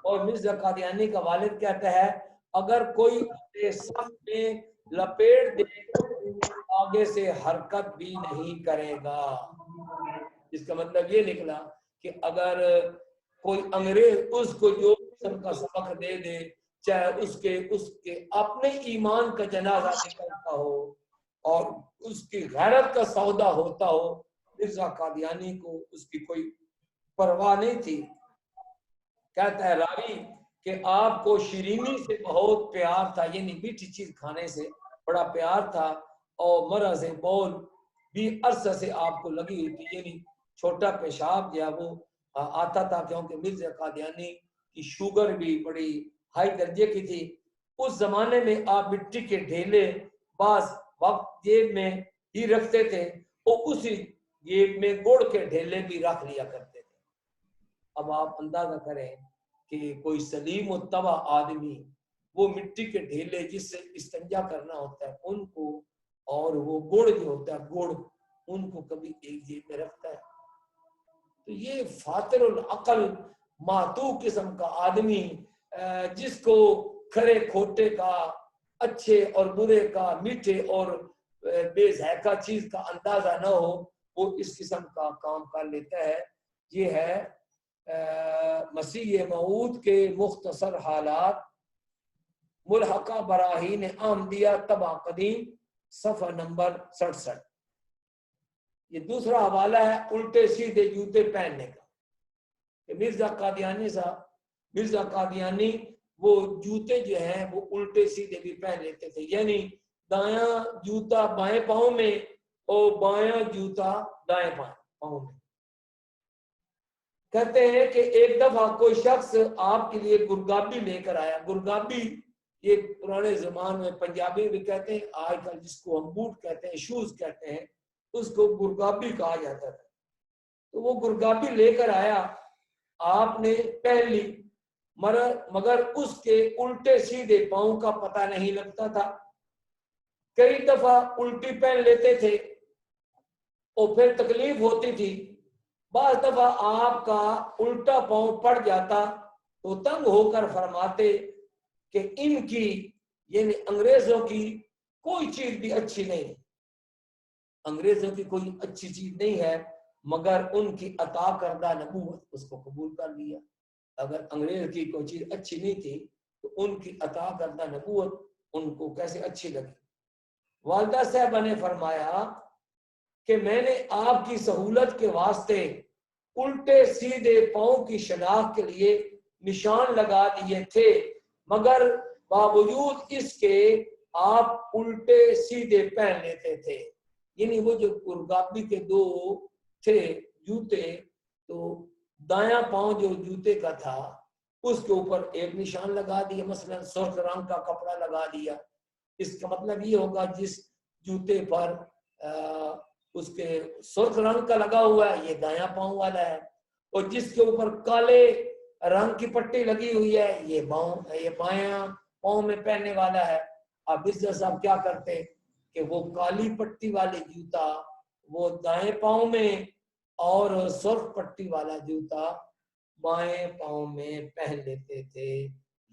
اور مرزا قادیانی کا والد کہتا ہے اگر کوئی صف میں لپیٹ دے آگے سے حرکت بھی نہیں کرے گا۔ اس کا مطلب یہ نکلا کہ اگر کوئی انگریز اس کو جو قسم کا سبق دے دے، چاہے اس کے اپنے ایمان کا جنازہ نکلتا ہو اور اس کی غیرت کا سودا ہوتا ہو، مرزا قادیانی کو اس کی کوئی پرواہ نہیں تھی۔ کہتا ہے راوی کہ آپ کو شیرینی سے بہت پیار تھا، یعنی میٹھی چیز کھانے سے بڑا پیار تھا، اور مرض بول بھی عرصہ سے آپ کو لگی ہوئی تھی، یعنی چھوٹا پیشاب جو ہے وہ آتا تھا، کیونکہ مرزا قادیانی کی شوگر بھی بڑی ہائی درجے کی تھی۔ اس زمانے میں آپ مٹی کے ڈھیلے بعض وقت جیب میں ہی رکھتے تھے، اور اسی جیب میں گڑ کے ڈھیلے بھی رکھ لیا کرتے تھے۔ اب آپ اندازہ کریں کہ کوئی سلیم و طبع آدمی وہ مٹی کے ڈھیلے جس سے استنجا کرنا ہوتا ہے ان کو، اور وہ گڑ جو ہوتا ہے گڑ، ان کو کبھی ایک جیب میں رکھتا ہے؟ تو یہ فاتر العقل ماتو قسم کا آدمی جس کو کھرے کھوٹے کا، اچھے اور برے کا، میٹھے اور بے ذائقہ چیز کا اندازہ نہ ہو، وہ اس قسم کا کام کر لیتا ہے۔ یہ ہے مسیح موعود کے مختصر حالات، ملحقہ براہین احمدیہ طبع قدیم، صفحہ نمبر 67۔ یہ دوسرا حوالہ ہے الٹے سیدھے جوتے پہننے کا، کہ مرزا قادیانی وہ جوتے جو ہیں وہ الٹے سیدھے بھی پہن لیتے تھے، یعنی دایاں جوتا بائیں پاؤں میں اور بایاں جوتا دائیں پاؤں میں۔ کہتے ہیں کہ ایک دفعہ کوئی شخص آپ کے لیے گرگابی لے کر آیا۔ گرگابی یہ پرانے زمان میں پنجابی بھی کہتے ہیں، آج کل جس کو ہم بوٹ کہتے ہیں، شوز کہتے ہیں، اس کو گرگابی کہا جاتا تھا۔ تو وہ گرگابی لے کر آیا، آپ نے پہن لی، مگر اس کے الٹے سیدھے پاؤں کا پتہ نہیں لگتا تھا۔ کئی دفعہ الٹی پہن لیتے تھے اور پھر تکلیف ہوتی تھی، بعض دفعہ آپ کا الٹا پاؤں پڑ جاتا تو تنگ ہو کر فرماتے کہ ان کی یعنی انگریزوں کی کوئی چیز بھی اچھی نہیں، انگریزوں کی کوئی اچھی چیز نہیں ہے، مگر ان کی عطا کردہ نبوت اس کو قبول کر لیا۔ اگر انگریز کی کوئی چیز اچھی نہیں تھی تو ان کی عطا کردہ نبوت ان کو کیسے اچھی لگی۔ والدہ صاحبہ نے فرمایا کہ میں نے آپ کی سہولت کے واسطے الٹے سیدھے پاؤں کی شناخت کے لیے نشان لگا دیے تھے، مگر باوجود اس کے آپ الٹے سیدھے پہن لیتے تھے۔ یعنی وہ جو گرگابی کے دو تھے جوتے، تو دایاں پاؤں جو جوتے کا تھا اس کے اوپر ایک نشان لگا دیا، مثلا سرخ رنگ کا کپڑا لگا دیا۔ اس کا مطلب یہ ہوگا جس جوتے پر اس کے سرخ رنگ کا لگا ہوا ہے یہ دایاں پاؤں والا ہے، اور جس کے اوپر کالے رنگ کی پٹی لگی ہوئی ہے یہ بایاں پاؤں میں پہننے والا ہے۔ اب اس جیسا آپ کیا کرتے کہ وہ کالی پٹی والی جوتا وہ دائیں پاؤں میں اور سرخ پٹی والا جوتا بائیں پاؤں میں پہن لیتے تھے۔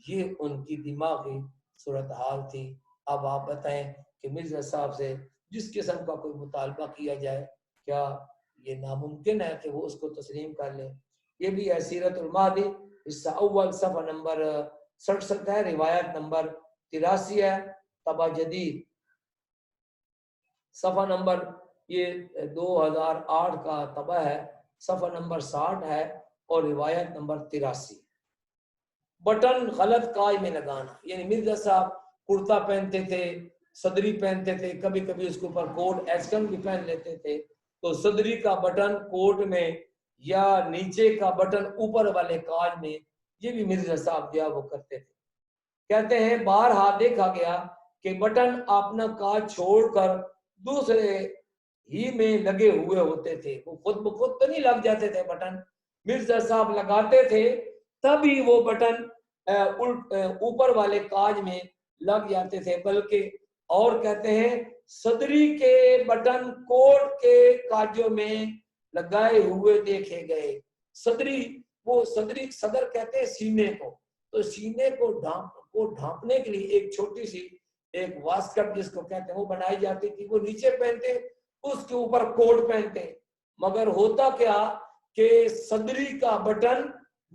یہ ان کی دماغی صورتحال تھی۔ اب آپ بتائیں کہ مرزا صاحب سے جس قسم کا کوئی مطالبہ کیا جائے کیا یہ ناممکن ہے کہ وہ اس کو تسلیم کر لیں؟ یہ بھی ہے سیرت المہدی حصہ اول صفحہ نمبر 67 ہے، روایت نمبر 83 ہے، طبع جدید صفحہ نمبر یہ 2008 کا طبع ہے، صفحہ نمبر 60 ہے اور روایت نمبر 83۔ بٹن غلط کاج میں لگانا، یعنی مرزا صاحب کرتا پہنتے تھے، صدری پہنتے تھے، کبھی کبھی اس کے اوپر کوٹ ایسکن بھی پہن لیتے تھے، تو صدری کا بٹن کوٹ میں یا نیچے کا بٹن اوپر والے کاج میں، یہ بھی مرزا صاحب جو وہ کرتے تھے۔ کہتے ہیں بارہا دیکھا گیا کہ بٹن اپنا کاج چھوڑ کر دوسرے ہی میں لگے ہوئے ہوتے تھے، وہ خود بخود تو نہیں لگ جاتے تھے بٹن، مرزا صاحب لگاتے تھے تبھی وہ بٹن اوپر والے کاج میں لگ جاتے تھے، بلکہ اور کہتے ہیں صدری کے بٹن کوٹ کے کاجوں میں لگائے ہوئے دیکھے گئے۔ صدر کہتے ہیں سینے کو، تو سینے کو ڈھانپنے کے لیے ایک چھوٹی سی ایک واسکٹ جس کو کہتے ہیں وہ بنائی جاتی تھی، وہ نیچے پہنتے اس کے اوپر کوٹ پہنتے، مگر ہوتا کیا کہ صدری کا بٹن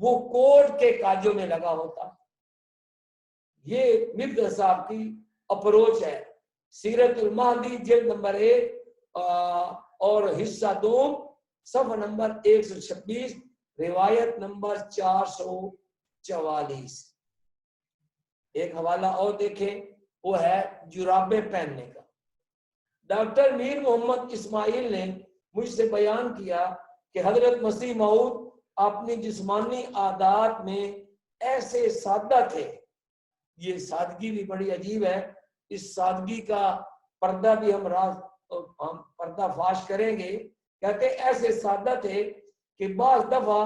وہ کوٹ کے کاجوں میں لگا ہوتا۔ یہ مرزا صاحب کی اپروچ ہے۔ سیرت المہدی جلد نمبر 1 اور حصہ 2 صفحہ نمبر 126 روایت نمبر 444۔ ایک حوالہ اور دیکھیں، وہ ہے جرابیں پہننے کا۔ ڈاکٹر میر محمد اسماعیل نے مجھ سے بیان کیا کہ حضرت مسیح موعود اپنی جسمانی عادات میں ایسے سادہ تھے۔ یہ سادگی بھی بڑی عجیب ہے، اس سادگی کا پردہ بھی ہم پردہ فاش کریں گے۔ کہتے ایسے سادہ تھے کہ بعض دفعہ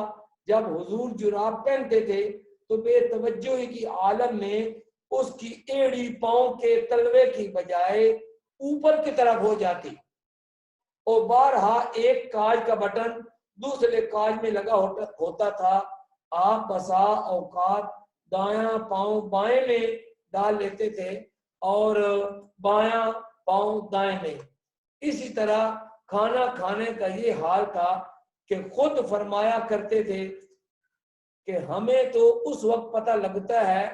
جب حضور جراب پہنتے تھے تو بے توجہی کی عالم میں اس کی ایڑی پاؤں کے تلوے کی بجائے اوپر کی طرف ہو جاتی، اور بارہا ایک کاج کا بٹن دوسرے کاج میں لگا ہوتا تھا۔ آپ بسا اوقات دایاں پاؤں بائیں میں ڈال لیتے تھے اور بایاں پاؤں دائیں میں۔ اسی طرح کھانا کھانے کا یہ حال تھا کہ خود فرمایا کرتے تھے کہ ہمیں تو اس وقت پتہ لگتا ہے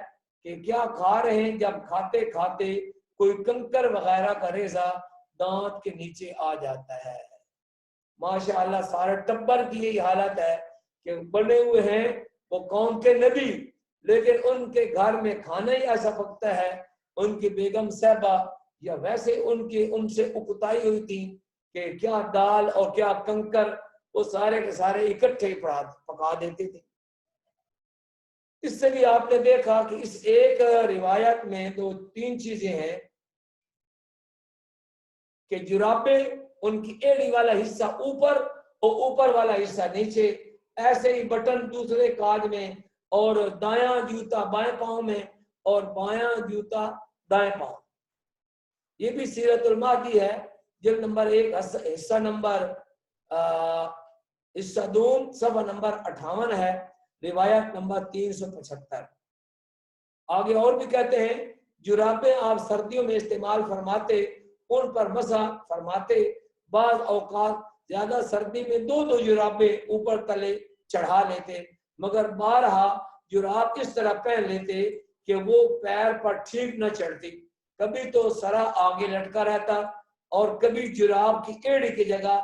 کہ کیا کھا رہے ہیں جب کھاتے کھاتے کوئی کنکر وغیرہ کا ریزہ دانت کے نیچے آ جاتا ہے۔ ماشاءاللہ سارے ٹبر کی یہی حالت ہے کہ بنے ہوئے ہیں وہ قوم کے نبی، لیکن ان کے گھر میں کھانا ہی ایسا پکتا ہے، ان کی بیگم صاحبہ یا ویسے ان سے اکتائی ہوئی تھی کہ کیا دال اور کیا کنکر وہ سارے کے سارے اکٹھے پکا دیتے تھے۔ اس سے بھی آپ نے دیکھا کہ اس ایک روایت میں دو تین چیزیں ہیں کہ جرابیں ان کی ایڑی والا حصہ اوپر اور اوپر والا حصہ نیچے، ایسے ہی بٹن دوسرے کاج میں، اور دایاں جوتا بائیں پاؤں میں اور بایاں جوتا دائیں پاؤں۔ یہ بھی سیرت المہدی ہے، جلد نمبر 1 حصہ نمبر حصہ دوم صفحہ نمبر 58 ہے، روایت نمبر 375۔ آگے اور بھی کہتے ہیں جرابیں آپ سردیوں میں استعمال فرماتے، ان پر مسح فرماتے، بعض اوقات زیادہ سردی میں دو جرابیں اوپر تلے چڑھا لیتے، مگر بارہا جراب اس طرح پہن لیتے کہ وہ پیر پر ٹھیک نہ چڑھتی، کبھی تو سرا آگے لٹکا رہتا اور کبھی جراب کی ایڑی کی جگہ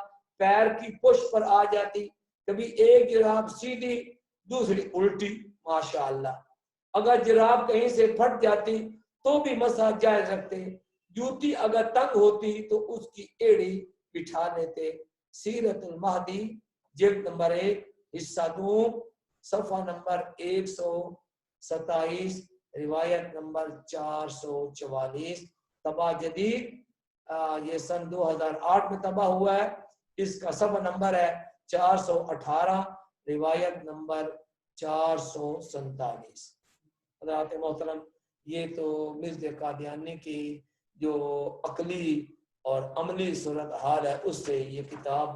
پیر کی پشت پر آ جاتی، کبھی ایک جراب سیدھی دوسری الٹی۔ ماشاء اللہ، اگر جراب کہیں سے پھٹ جاتی تو بھی مسح جائز رکھتے، جوتی اگر تنگ ہوتی تو اس کی ایڑی بٹھا لیتے۔ سیرت المہدی جلد نمبر 1 حصہ دوم صفحہ نمبر 127، روایت نمبر 444، طبع جدید، یہ سن 2008 میں طبع ہوا ہے، اس کا صفحہ نمبر ہے 418، روایت نمبر 447۔ حضرات محترم، یہ تو مرزا قادیانی کی جو عقلی اور عملی صورتحال ہے اس سے یہ کتاب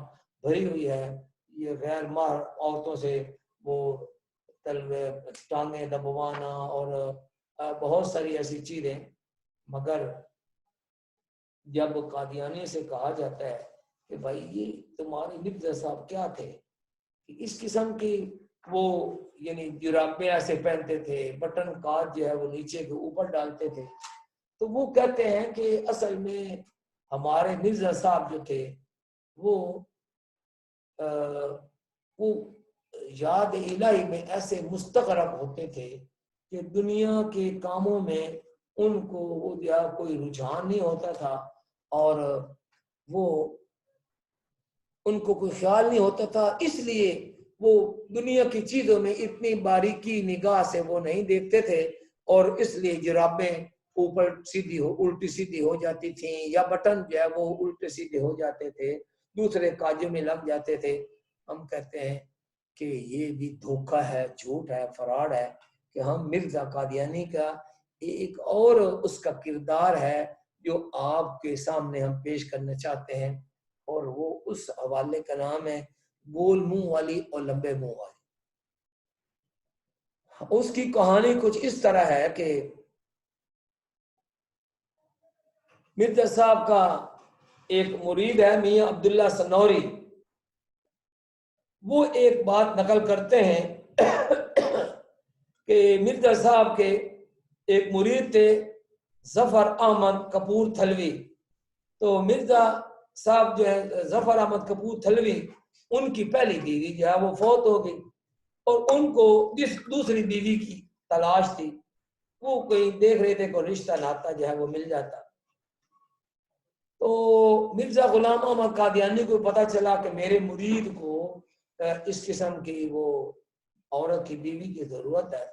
بھری ہوئی ہے۔ یہ غیر ماہر عورتوں سے وہ ٹانگیں دبوانا اور بہت ساری ایسی چیزیں، مگر جب قادیانی سے کہا جاتا ہے کہ بھائی یہ تمہارے مرزا صاحب کیا تھے، اس قسم کی وہ یعنی جرابیں ایسے پہنتے تھے، بٹن کاج جو ہے وہ نیچے کے اوپر ڈالتے تھے، تو وہ کہتے ہیں کہ اصل میں ہمارے مرزا صاحب جو تھے وہ یاد الہی میں ایسے مستغرق ہوتے تھے کہ دنیا کے کاموں میں ان کو وہ کوئی رجحان نہیں ہوتا تھا، اور وہ ان کو کوئی خیال نہیں ہوتا تھا، اس لیے وہ دنیا کی چیزوں میں اتنی باریکی نگاہ سے وہ نہیں دیکھتے تھے، اور اس لیے جرابیں اوپر سیدھی الٹی سیدھی ہو جاتی تھیں، یا بٹن جو ہے وہ الٹے سیدھے ہو جاتے تھے، دوسرے کاجوں میں لگ جاتے تھے۔ ہم کہتے ہیں کہ یہ بھی دھوکہ ہے، جھوٹ ہے، فراڈ ہے، کہ ہم مرزا قادیانی کا ایک اور اس کا کردار ہے جو آپ کے سامنے ہم پیش کرنا چاہتے ہیں، اور وہ اس حوالے کا نام ہے گول منہ والی اور لمبے منہ والی۔ اس کی کہانی کچھ اس طرح ہے کہ مرزا صاحب کا ایک مرید ہے میاں عبداللہ سنوری، وہ ایک بات نقل کرتے ہیں کہ مرزا صاحب کے ایک مرید تھے ظفر احمد کپور تھلوی، تو مرزا صاحب جو ہے ظفر احمد کپور تھلوی، ان کی پہلی بیوی جو ہے وہ فوت ہو گئی، اور ان کو دوسری بیوی کی تلاش تھی، وہ کوئی دیکھ رہے تھے کوئی رشتہ ناتا جو ہے وہ مل جاتا، تو مرزا غلام احمد قادیانی کو پتہ چلا کہ میرے مرید کو اس قسم کی وہ عورت کی بیوی کی ضرورت ہے،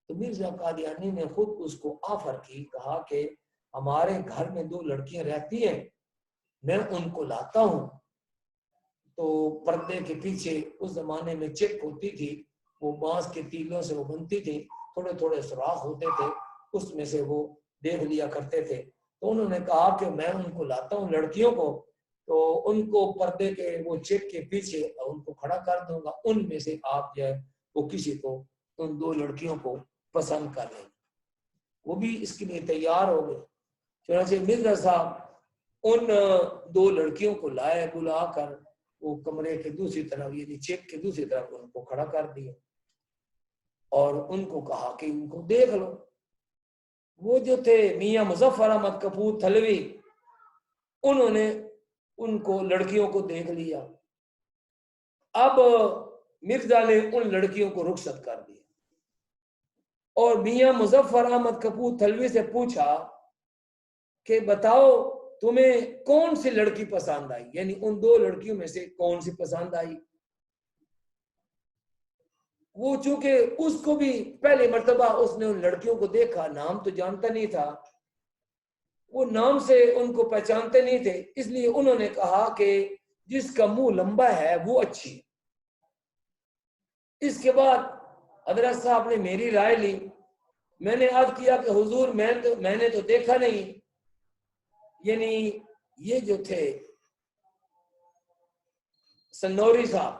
تو مرزا قادیانی نے خود اس کو آفر کی، کہا کہ ہمارے گھر میں 2 لڑکیاں رہتی ہیں، میں ان کو لاتا ہوں۔ تو پردے کے پیچھے اس زمانے میں چک ہوتی تھی، وہ بانس کے تیلوں سے وہ بنتی تھی، تھوڑے تھوڑے سوراخ ہوتے تھے، اس میں سے وہ دیکھ لیا کرتے تھے، تو انہوں نے کہا کہ میں ان کو لاتا ہوں لڑکیوں کو، تو ان کو پردے کے وہ چک کے پیچھے ان کو کھڑا کر دوں گا، ان میں سے آپ جو ہے وہ کسی کو ان 2 لڑکیوں کو پسند کر لیں۔ وہ بھی اس کے لیے تیار ہو گئے، چنانچہ مرزا صاحب ان 2 لڑکیوں کو لائے، بلا کر وہ کمرے کے دوسری طرف یعنی چیک کے دوسری طرف ان کو کھڑا کر دیا، اور ان کو کہا کہ ان کو دیکھ لو۔ وہ جو تھے میاں مظفر احمد کپور تھلوی، انہوں نے ان کو لڑکیوں کو دیکھ لیا، اب مرزا نے ان لڑکیوں کو رخصت کر دیا، اور میاں مظفر احمد کپور تھلوی سے پوچھا کہ بتاؤ تمہیں کون سی لڑکی پسند آئی، یعنی ان 2 لڑکیوں میں سے کون سی پسند آئی؟ وہ چونکہ اس کو بھی پہلی مرتبہ اس نے ان لڑکیوں کو دیکھا، نام تو جانتا نہیں تھا، وہ نام سے ان کو پہچانتے نہیں تھے، اس لیے انہوں نے کہا کہ جس کا منہ لمبا ہے وہ اچھی ہے۔ اس کے بعد حضرت صاحب نے میری رائے لی، میں نے عرض کیا کہ حضور میں نے تو دیکھا نہیں، یعنی یہ جو تھے سنوری صاحب،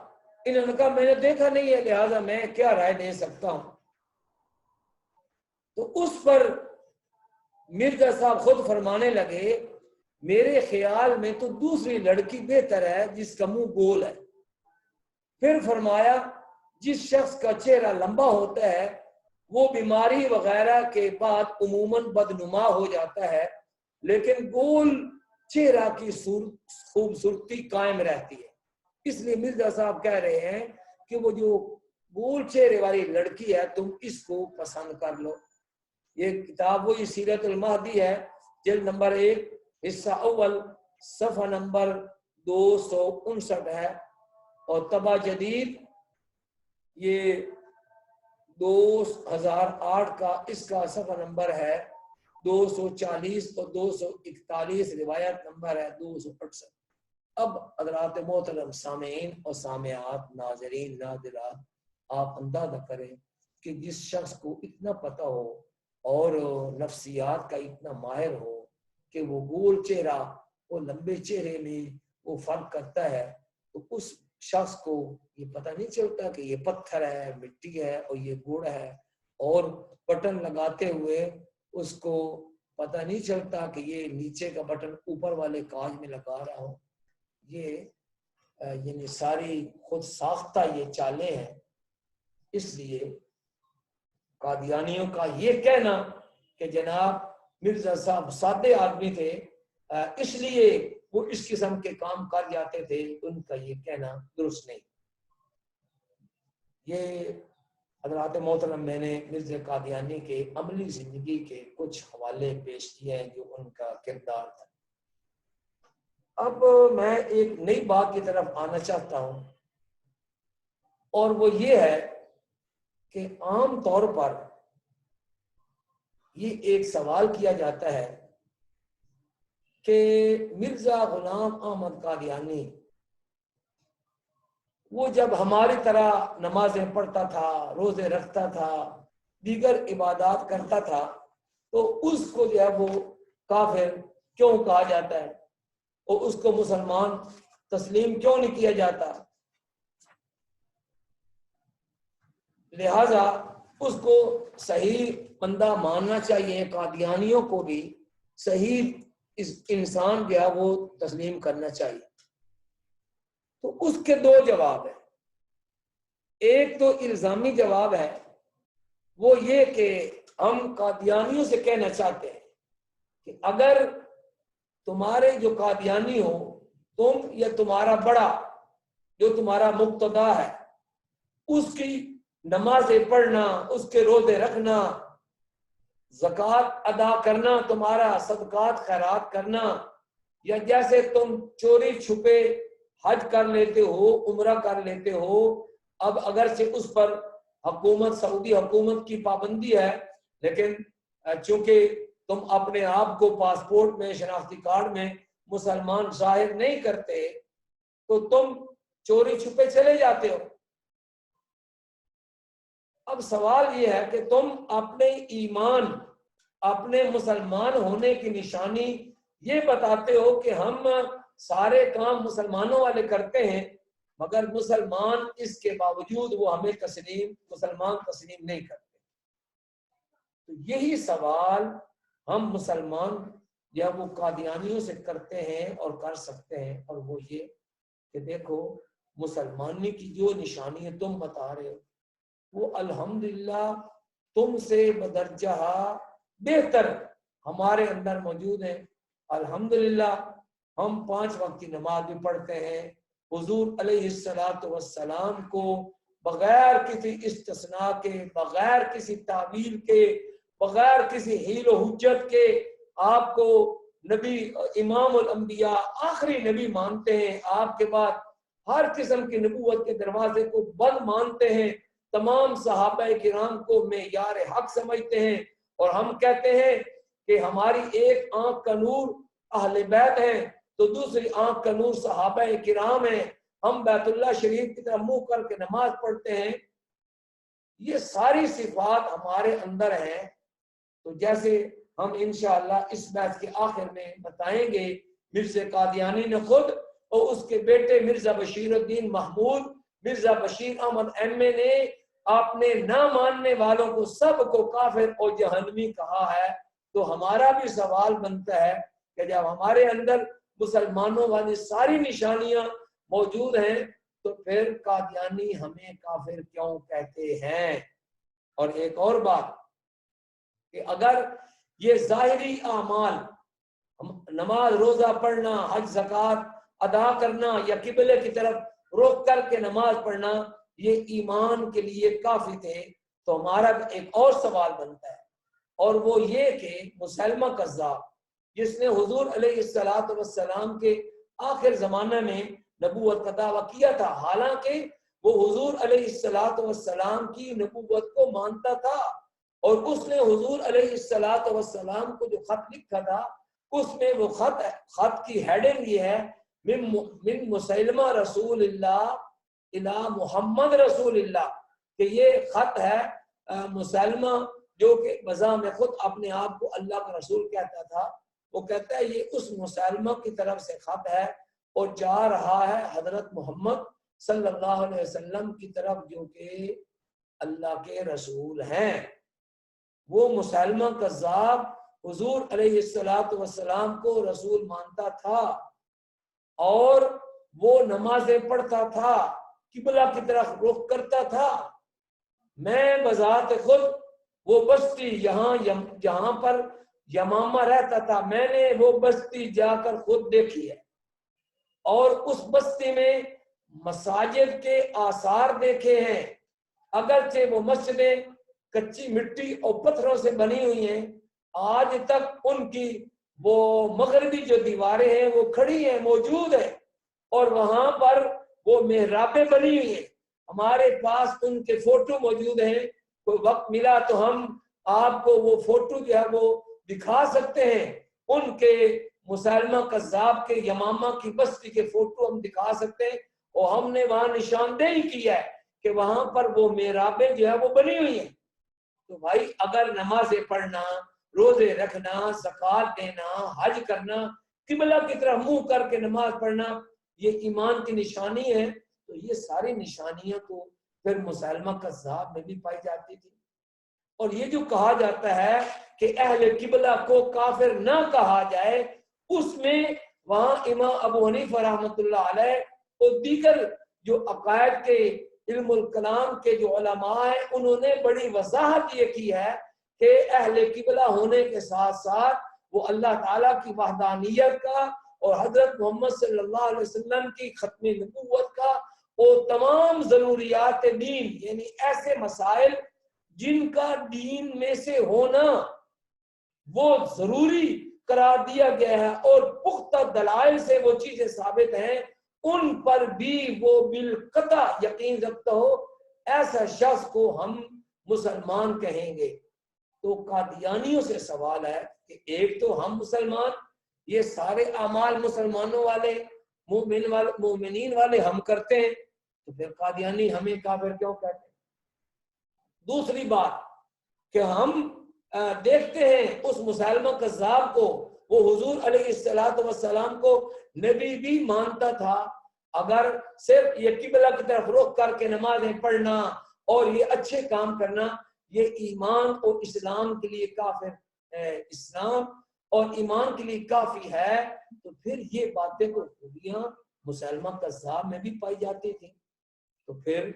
انہوں نے کہا میں نے دیکھا نہیں ہے، لہذا میں کیا رائے دے سکتا ہوں۔ تو اس پر مرزا صاحب خود فرمانے لگے میرے خیال میں تو دوسری لڑکی بہتر ہے جس کا منہ گول ہے۔ پھر فرمایا جس شخص کا چہرہ لمبا ہوتا ہے وہ بیماری وغیرہ کے بعد عموماً بدنما ہو جاتا ہے، لیکن گول چہرہ کی خوبصورتی قائم رہتی ہے۔ اس لیے مرزا صاحب کہہ رہے ہیں کہ وہ جو گول چہرے والی لڑکی ہے تم اس کو پسند کر لو۔ یہ کتاب وہی سیرت المہدی ہے، جلد نمبر 1 حصہ اول صفحہ نمبر 259 ہے، اور طبع جدید یہ 2008 کا اس کا صفحہ نمبر ہے 240 اور 241، روایت نمبر ہے 268۔ اب حضرات محترم سامعین اور سامعات، ناظرین ناظرات، آپ اندازہ کریں کہ جس شخص کو اتنا پتہ ہو اور نفسیات کا اتنا ماہر ہو کہ وہ گول چہرہ وہ لمبے چہرے میں وہ فرق کرتا ہے، تو اس شخص کو یہ پتہ نہیں چلتا کہ یہ پتھر ہے، مٹی ہے اور یہ گڑ ہے، اور بٹن لگاتے ہوئے اس کو پتہ نہیں چلتا کہ یہ نیچے کا بٹن اوپر والے کاج میں لگا رہا ہوں۔ یہ یعنی ساری خود ساختہ یہ چالیں ہیں۔ اس لیے قادیانیوں کا یہ کہنا کہ جناب مرزا صاحب سادے آدمی تھے اس لیے وہ اس قسم کے کام کر جاتے تھے، ان کا یہ کہنا درست نہیں۔ یہ حضرات محترم میں نے مرزا قادیانی کے عملی زندگی کے کچھ حوالے پیش کیے ہیں جو ان کا کردار تھا۔ اب میں ایک نئی بات کی طرف آنا چاہتا ہوں، اور وہ یہ ہے کہ عام طور پر یہ ایک سوال کیا جاتا ہے کہ مرزا غلام احمد قادیانی وہ جب ہماری طرح نمازیں پڑھتا تھا، روزے رکھتا تھا، دیگر عبادات کرتا تھا، تو اس کو جو ہے وہ کافر کیوں کہا جاتا ہے اور اس کو مسلمان تسلیم کیوں نہیں کیا جاتا؟ لہذا اس کو صحیح بندہ ماننا چاہیے، قادیانیوں کو بھی صحیح اس انسان جو ہے وہ تسلیم کرنا چاہیے۔ تو اس کے دو جواب ہیں، ایک تو الزامی جواب ہے، وہ یہ کہ ہم قادیانیوں سے کہنا چاہتے ہیں کہ اگر تمہارے جو قادیانی ہو، تم یا تمہارا بڑا جو تمہارا مقتدا ہے، اس کی نمازیں پڑھنا، اس کے روزے رکھنا، زکوٰۃ ادا کرنا، تمہارا صدقات خیرات کرنا، یا جیسے تم چوری چھپے حج کر لیتے ہو، عمرہ کر لیتے ہو، اب اگرچہ اس پر حکومت سعودی حکومت کی پابندی ہے، لیکن چونکہ تم اپنے آپ کو پاسپورٹ میں شناختی کارڈ میں مسلمان ظاہر نہیں کرتے تو تم چوری چھپے چلے جاتے ہو۔ اب سوال یہ ہے کہ تم اپنے ایمان، اپنے مسلمان ہونے کی نشانی یہ بتاتے ہو کہ ہم سارے کام مسلمانوں والے کرتے ہیں، مگر مسلمان اس کے باوجود وہ ہمیں مسلمان تسلیم نہیں کرتے۔ تو یہی سوال ہم مسلمان یا وہ قادیانیوں سے کرتے ہیں اور کر سکتے ہیں، اور وہ یہ کہ دیکھو مسلمانی کی جو نشانی ہے تم بتا رہے ہو وہ الحمدللہ تم سے بدرجہ بہتر ہمارے اندر موجود ہیں۔ الحمدللہ ہم 5 وقت کی نماز بھی پڑھتے ہیں، حضور علیہ السلام کو بغیر کسی استثناء کے، بغیر کسی تعویل کے، بغیر کسی حیل و حجت کے آپ کو نبی، امام الانبیاء، آخری نبی مانتے ہیں، آپ کے بعد ہر قسم کی نبوت کے دروازے کو بند مانتے ہیں، تمام صحابہ کرام کو معیار حق سمجھتے ہیں، اور ہم کہتے ہیں کہ ہماری ایک آنکھ کا نور اہل بیت ہیں تو دوسری آنکھ کا نور صحابہ کرام ہیں، ہم بیت اللہ شریف کی طرف منہ کر کے نماز پڑھتے ہیں، یہ ساری صفات ہمارے اندر ہیں۔ تو جیسے ہم انشاءاللہ اس بحث کے آخر میں بتائیں گے، مرزا قادیانی نے خود اور اس کے بیٹے مرزا بشیر الدین محمود، مرزا بشیر احمد ایم اے نے اپنے نہ ماننے والوں کو سب کو کافر اور جہنمی کہا ہے۔ تو ہمارا بھی سوال بنتا ہے کہ جب ہمارے اندر مسلمانوں والی ساری نشانیاں موجود ہیں تو پھر قادیانی ہمیں کافر کیوں کہتے ہیں؟ اور ایک اور بات کہ اگر یہ ظاہری اعمال، نماز روزہ پڑھنا، حج زکوٰۃ ادا کرنا یا قبلے کی طرف رخ کر کے نماز پڑھنا یہ ایمان کے لیے کافی تھے، تو ہمارا ایک اور سوال بنتا ہے، اور وہ یہ کہ مسلمہ کذاب جس نے حضور علیہ السلام کے آخر زمانہ میں نبوت کا دعویٰ کیا تھا، حالانکہ وہ حضور علیہ السلام کی نبوت کو مانتا تھا، اور اس نے حضور علیہ السلام کو جو خط لکھا تھا اس میں وہ خط کی ہیڈنگ یہ ہے، من مسلمہ رسول اللہ الی محمد رسول اللہ، کہ یہ خط ہے مسلمہ جو کہ بذام خود اپنے آپ کو اللہ کا رسول کہتا تھا، وہ کہتا ہے یہ اس مسلمہ کی طرف سے خط ہے اور جا رہا ہے حضرت محمد صلی اللہ علیہ وسلم کی طرف جو کہ اللہ کے رسول ہیں۔ وہ مسلمہ کذاب حضور علیہ السلام کو رسول مانتا تھا اور وہ نمازیں پڑھتا تھا، قبلہ کی طرف رخ کرتا تھا۔ میں بذات خود وہ بستی جہاں پر یمامہ رہتا تھا، میں نے وہ بستی جا کر خود دیکھی ہے، اور اس بستی میں مساجد کے آثار دیکھے ہیں، اگرچہ وہ مسجدیں کچی مٹی اور پتھروں سے بنی ہوئی ہیں، آج تک ان کی وہ مغربی جو دیواریں ہیں وہ کھڑی ہیں، موجود ہیں، اور وہاں پر وہ محرابیں بنی ہوئی ہیں، ہمارے پاس ان کے فوٹو موجود ہیں، کوئی وقت ملا تو ہم آپ کو وہ فوٹو جو ہے وہ دکھا سکتے ہیں، ان کے مسلمہ کذاب کے یمامہ کی بستی کے فوٹو ہم دکھا سکتے ہیں، اور ہم نے وہاں نشاندہی کی ہے کہ وہاں پر وہ محرابیں جو ہے وہ بنی ہوئی ہیں۔ تو بھائی اگر نمازیں پڑھنا، روزے رکھنا، زکوٰۃ دینا، حج کرنا، قبلہ کی طرف منہ کر کے نماز پڑھنا یہ ایمان کی نشانی ہے، تو یہ ساری نشانیاں تو پھر مسلمہ کذاب میں بھی پائی جاتی تھی۔ اور یہ جو کہا جاتا ہے کہ اہل قبلہ کو کافر نہ کہا جائے، اس میں وہاں امام ابو حنیفہ رحمۃ اللہ علیہ اور دیگر جو عقائد کے علم الکلام کے جو علماء ہیں انہوں نے بڑی وضاحت یہ کی ہے کہ اہل قبلہ ہونے کے ساتھ ساتھ وہ اللہ تعالیٰ کی وحدانیت کا اور حضرت محمد صلی اللہ علیہ وسلم کی ختم نبوت کا اور تمام ضروریات دین، یعنی ایسے مسائل جن کا دین میں سے ہونا وہ ضروری قرار دیا گیا ہے اور پختہ دلائل سے وہ چیزیں ثابت ہیں، ان پر بھی وہ بالقطع یقین رکھتا ہو، ایسا شخص کو ہم مسلمان کہیں گے۔ تو قادیانیوں سے سوال ہے کہ ایک تو ہم مسلمان، یہ سارے اعمال مسلمانوں والے مومنین والے ہم کرتے ہیں، تو پھر قادیانی ہمیں کافر کیوں کہتے ہیں؟ دوسری بات کہ ہم دیکھتے ہیں اس مسلمہ کذاب کو، وہ حضور علیہ السلام کو نبی بھی مانتا تھا، اگر صرف یہ قبلہ کی طرف رخ کر کے نمازیں پڑھنا اور یہ اچھے کام کرنا یہ ایمان اور اسلام کے لیے کافر اسلام اور ایمان کے لیے کافی ہے، تو پھر یہ باتیں کو خوبیاں مسلمہ کذاب میں بھی پائی جاتی تھی۔ تو پھر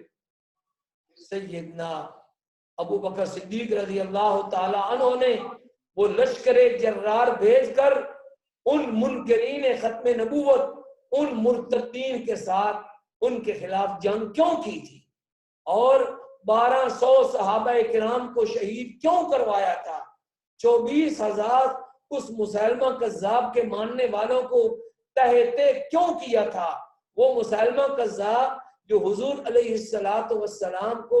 سیدنا ابو بکر صدیق رضی اللہ تعالی عنہ نے وہ لشکر جرار بھیج کر ان منکرین ختم نبوت، ان مرتدین کے ساتھ ان کے خلاف جنگ کیوں کی تھی، اور 1200 صحابہ کرام کو شہید کیوں کروایا تھا، 24,000 اس مسلمہ کذاب کے ماننے والوں کو تہتے کیوں کیا تھا۔ وہ مسلمہ کذاب جو حضور علیہ السلام کو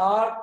8,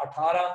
18,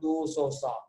207।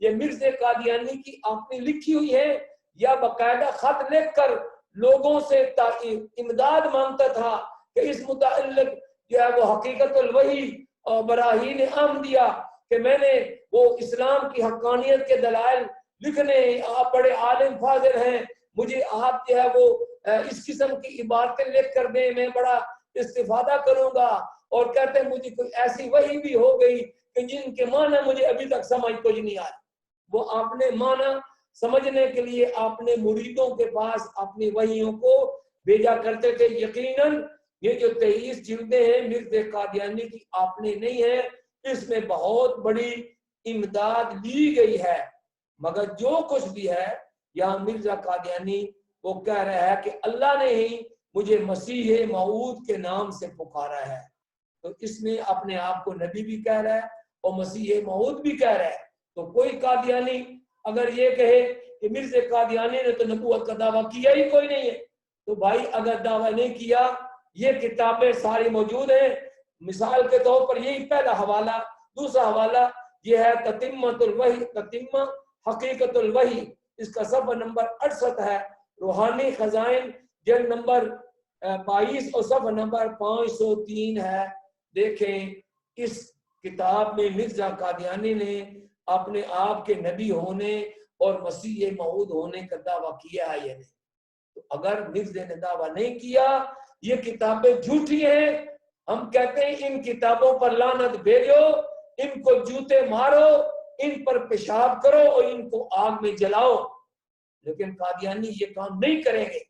یہ مرزا قادیانی کی آپ نے لکھی ہوئی ہے یا باقاعدہ خط لکھ کر لوگوں سے امداد مانگتا تھا کہ اس متعلق جو ہے وہ حقیقت الوحی اور براہین احمدیہ کہ میں نے وہ اسلام کی حقانیت کے دلائل لکھنے، آپ بڑے عالم فاضل ہیں، مجھے آپ جو ہے وہ اس قسم کی عبارتیں لکھ کر دیں، میں بڑا استفادہ کروں گا. اور کہتے ہیں مجھے کوئی ایسی وحی بھی ہو گئی کہ جن کے معنی مجھے ابھی تک سمجھ کچھ نہیں آیا. وہ آپ نے معنی سمجھنے کے لیے آپ نے مریدوں کے پاس اپنی وحیوں کو بھیجا کرتے تھے. یقیناً یہ جو 23 جلدیں ہیں مرزا قادیانی کی آپ نے نہیں ہے، اس میں بہت بڑی امداد لی گئی ہے. مگر جو کچھ بھی ہے یہاں مرزا قادیانی وہ کہہ رہا ہے کہ اللہ نے ہی مجھے مسیح موعود کے نام سے پکارا ہے. تو اس میں اپنے آپ کو نبی بھی کہہ رہا ہے اور مسیح موعود بھی کہہ رہا ہے. تو کوئی قادیانی اگر یہ کہے کہ مرزا قادیانی نے تو نبوت کا دعویٰ کیا ہی کوئی نہیں ہے، تو بھائی اگر دعویٰ نہیں کیا، یہ کتابیں ساری موجود ہیں. مثال کے طور پر یہی پہلا حوالہ. دوسرا حوالہ یہ ہے تتمۃ الوحی، تتمہ حقیقت الوحی، اس کا صفحہ نمبر 68 ہے. روحانی خزائن جلد نمبر 22 اور صفحہ نمبر 503 ہے. دیکھیں اس کتاب میں مرزا قادیانی نے اپنے آپ کے نبی ہونے اور مسیح موعود ہونے کا دعویٰ کیا ہے یا نہیں. تو اگر مرزا نے دعویٰ نہیں کیا، یہ کتابیں جھوٹی ہیں. ہم کہتے ہیں ان کتابوں پر لعنت بھیجو، ان کو جوتے مارو، ان پر پیشاب کرو اور ان کو آگ میں جلاؤ. لیکن قادیانی یہ کام نہیں کریں گے.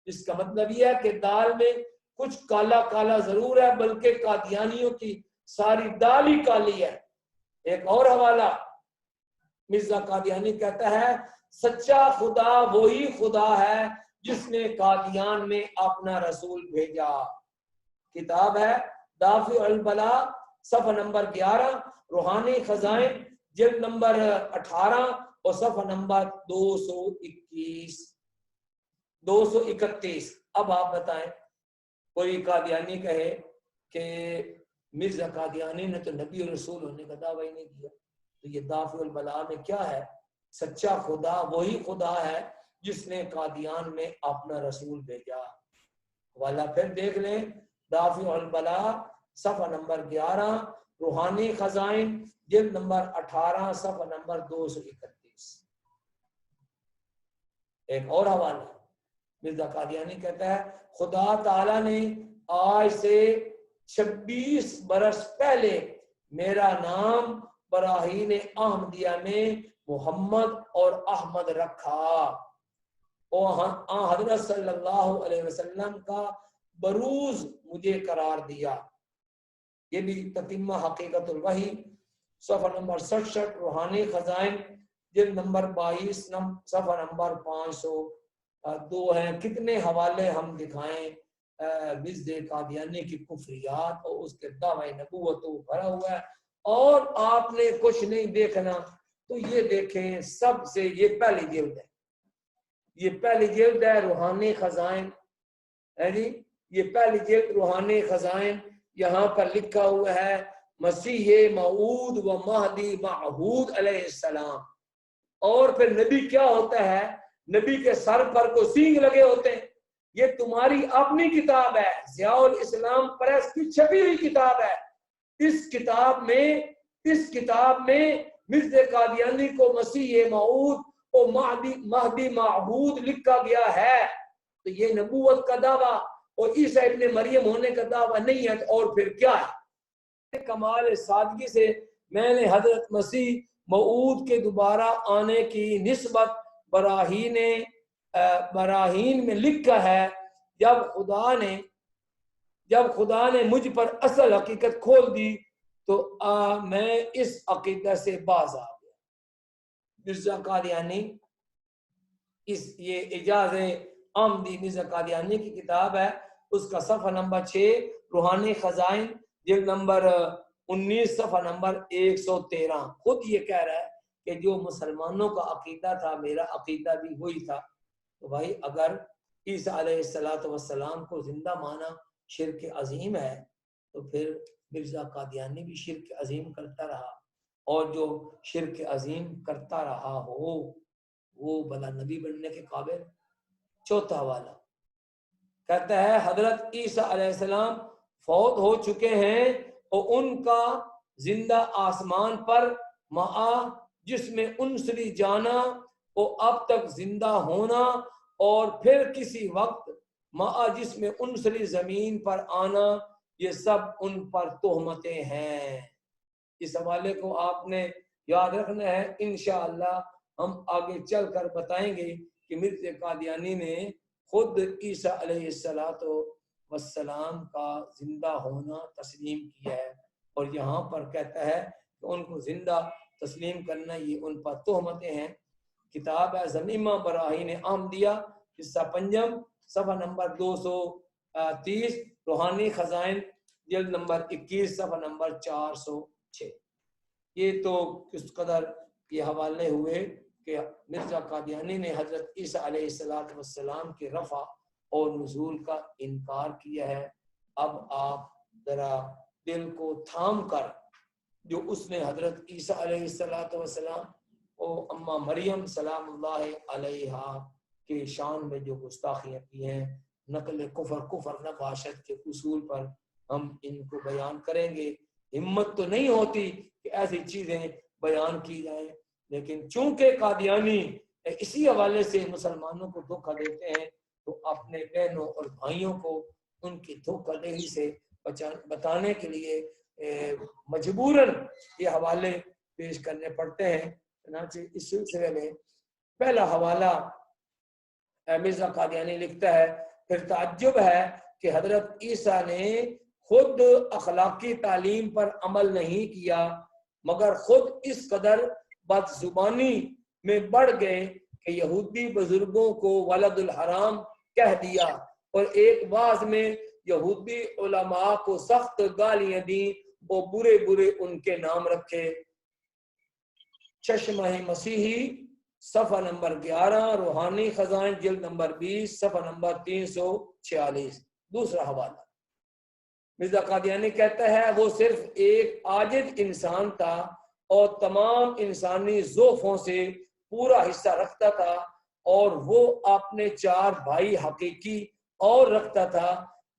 اس کا مطلب یہ ہے کہ دال میں کچھ کالا کالا ضرور ہے، بلکہ قادیانیوں کی ساری دال ہی کالی ہے. ایک اور حوالہ، مرزا قادیانی کہتا ہے سچا خدا وہی خدا ہے جس نے قادیان میں اپنا رسول بھیجا. کتاب ہے دافع البلا، صفحہ نمبر 11، روحانی خزائن جلد نمبر 18 اور صفحہ نمبر 231. اب آپ بتائیں، کوئی قادیانی کہے کہ مرزا قادیانی نے تو نبی اور رسول ہونے کا دعویٰ ہی نہیں کیا، تو یہ دافع البلا میں کیا ہے؟ سچا خدا وہی خدا ہے جس نے قادیان میں اپنا رسول بھیجا. والا پھر دیکھ لیں، دافع البلا صفحہ نمبر 11، روحانی خزائن جلد نمبر 18 صفحہ نمبر 231. ایک اور حوالہ، مرزا قادیانی کہتا ہے خدا تعالیٰ نے آج سے 26 برس پہلے میرا نام براہین احمدیہ میں محمد اور احمد رکھا اور حضرت صلی اللہ علیہ وسلم کا بروز مجھے قرار دیا. یہ بھی تتمہ حقیقت الوحی صفحہ نمبر 67، روحانی خزائن جلد نمبر 22 صفحہ نمبر 502 ہیں. کتنے حوالے ہم دکھائیں مرزا قادیانی کی کفریات اور اس کے دعوی نبوت بھرا ہوا ہے. اور آپ نے کچھ نہیں دیکھنا تو یہ دیکھیں، سب سے یہ پہلی جلد ہے، یہ پہلی جلد ہے روحانی خزائن ہے جی، یہ پہلی جلد روحانی خزائن. یہاں پر لکھا ہوا ہے مسیح موعود و مہدی معہود علیہ السلام. اور پھر نبی کیا ہوتا ہے؟ نبی کے سر پر کو سینگ لگے ہوتے ہیں. یہ تمہاری اپنی کتاب ہے، ضیاء الاسلام پریس کی چھپی ہوئی کتاب ہے. اس کتاب میں مرزا قادیانی کو مسیح موعود اور مہدی معہود لکھا گیا ہے. تو یہ نبوت کا دعویٰ اور عیسیٰ ابن مریم ہونے کا دعویٰ نہیں ہے. اور پھر کیا ہے؟ کمال سادگی سے میں نے حضرت مسیح موعود کے دوبارہ آنے کی نسبت براہین میں لکھا ہے. جب خدا نے مجھ پر اصل حقیقت کھول دی تو میں اس عقیدہ سے باز آ گیا. مرزا قادیانی یہ اعجاز احمدی مرزا قادیانی کی کتاب ہے، اس کا صفحہ نمبر 6، روحانی خزائن جلد نمبر 19 صفحہ نمبر 113. خود یہ کہہ رہا ہے کہ جو مسلمانوں کا عقیدہ تھا میرا عقیدہ بھی وہی تھا. تو بھائی اگر عیسیٰ علیہ السلام کو زندہ مانا شرک عظیم ہے تو پھر مرزا قادیانی بھی شرک عظیم کرتا رہا. اور جو شرک عظیم کرتا رہا ہو وہ بلا نبی بننے کے قابل۔ چوتھا حوالہ کہتا ہے حضرت عیسیٰ علیہ السلام فوت ہو چکے ہیں اور ان کا زندہ آسمان پر معا جس میں انسری جانا اور اب تک زندہ ہونا، اور پھر کسی وقت معا جس میں انسری زمین پر آنا، یہ سب ان پر تہمتیں ہیں۔ اس حوالے کو آپ نے یاد رکھنا ہے، انشاءاللہ ہم آگے چل کر بتائیں گے کہ مرزا قادیانی نے خود عیسیٰ علیہ السلام کا زندہ ہونا تسلیم کیا ہے، اور یہاں پر کہتا ہے کہ ان کو زندہ تسلیم کرنا یہ ان پر تہمتیں ہیں۔ کتاب ہے ضمیمہ براہین احمدیہ حصہ پنجم صفحہ نمبر 230، روحانی خزائن جلد نمبر 21 صفحہ نمبر 406۔ یہ تو کس قدر یہ حوالے ہوئے کہ مرزا قادیانی نے حضرت عیسیٰ علیہ السلام کے رفع اور نزول کا انکار کیا ہے۔ اب آپ ذرا دل کو تھام کر جو اس نے حضرت عیسیٰ علیہ السلام اور اماں مریم سلام اللہ علیہا کے شان میں جو گستاخیاں کی ہیں، نقل کفر نباشت کے اصول پر ہم ان کو بیان کریں گے۔ ہمت تو نہیں ہوتی کہ ایسی چیزیں بیان کی جائیں، لیکن چونکہ قادیانی اسی حوالے سے مسلمانوں کو دھوکہ دیتے ہیں تو اپنے بہنوں اور بھائیوں کو ان کی دھوکہ دہی سے بتانے کے لیے مجبوراً یہ حوالے پیش کرنے پڑتے ہیں۔ چنانچہ اس سلسلے میں پہلا حوالہ مرزا قادیانی لکھتا ہے، پھر تعجب ہے کہ حضرت عیسیٰ نے خود اخلاقی تعلیم پر عمل نہیں کیا، مگر خود اس قدر بد زبانی میں بڑھ گئے کہ یہودی بزرگوں کو ولد الحرام کہہ دیا، اور ایک بعض میں یہودی علماء کو سخت گالیاں دیں اور برے برے ان کے نام رکھے۔ چشمہ مسیحی صفحہ نمبر 11، روحانی خزائن جلد نمبر 20 صفحہ نمبر 346۔ دوسرا حوالہ مرزا قادیانی کہتا ہے وہ صرف ایک عاجز انسان تھا اور تمام انسانی ضعفوں سے پورا حصہ رکھتا تھا، اور وہ اپنے 4 بھائی حقیقی اور رکھتا تھا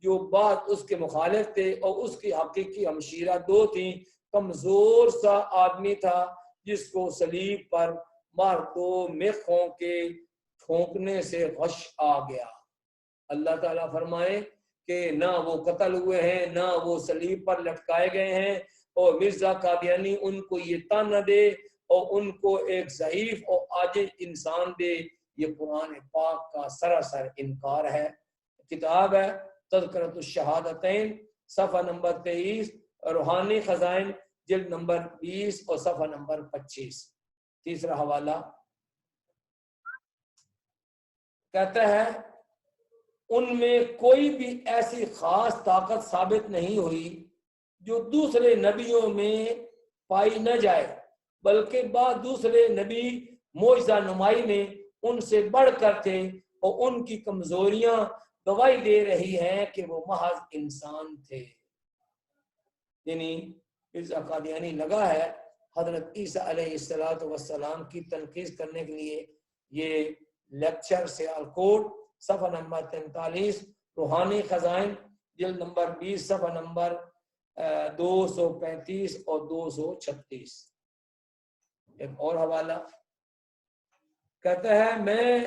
جو بعد اس کے مخالف تھے، اور اس کی حقیقی ہمشیرہ 2 تھیں۔ کمزور سا آدمی تھا جس کو صلیب پر مردوں میخوں کے پھونکنے سے غش آ گیا۔ اللہ تعالیٰ فرمائے کہ نہ وہ قتل ہوئے ہیں، نہ وہ صلیب پر لٹکائے گئے ہیں، اور مرزا قادیانی ان کو یہ تانا دے اور ان کو ایک ضعیف اور عاجز انسان دے، یہ قرآن پاک کا سراسر انکار ہے۔ کتاب ہے تذکرۃ الشہادتین صفحہ نمبر 23، روحانی خزائن جلد نمبر 20 اور صفحہ نمبر 25۔ تیسرا حوالہ کہتا ہے ان میں کوئی بھی ایسی خاص طاقت ثابت نہیں ہوئی جو دوسرے نبیوں میں پائی نہ جائے، بلکہ بعض دوسرے نبی معجزہ نمائی میں ان سے بڑھ کر تھے، اور ان کی کمزوریاں گواہی دے رہی ہیں کہ وہ محض انسان تھے۔ یعنی مرزا قادیانی لگا ہے حضرت عیسیٰ علیہ السلام کی تنقید کرنے کے لیے۔ یہ لیکچر سے الکوٹ صفحہ نمبر 43، روحانی خزائن جلد نمبر 20 صفحہ نمبر 235 اور 236۔ ایک اور حوالہ کہتا ہے میں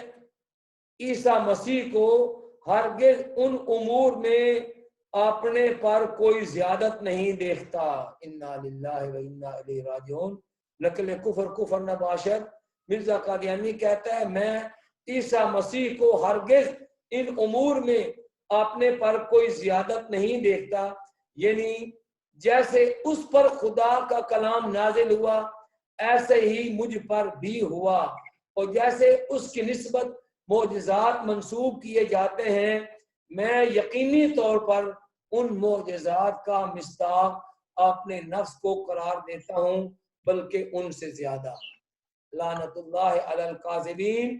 عیسیٰ مسیح کو ہرگز ان امور میں اپنے پر کوئی زیادت نہیں دیکھتا۔ انا للہ و انا الیہ راجعون۔ نقل کفر نباشت مرزا قادیانی کہتا ہے میں عیسیٰ مسیح کو ہرگز ان امور میں اپنے پر کوئی زیادت نہیں دیکھتا، یعنی جیسے اس پر خدا کا کلام نازل ہوا ایسے ہی مجھ پر بھی ہوا، اور جیسے اس کی نسبت معجزات منسوب کیے جاتے ہیں، میں یقینی طور پر ان معجزات کا مصداق اپنے نفس کو قرار دیتا ہوں، بلکہ ان سے زیادہ۔ لعنت اللہ علی الکاذبین۔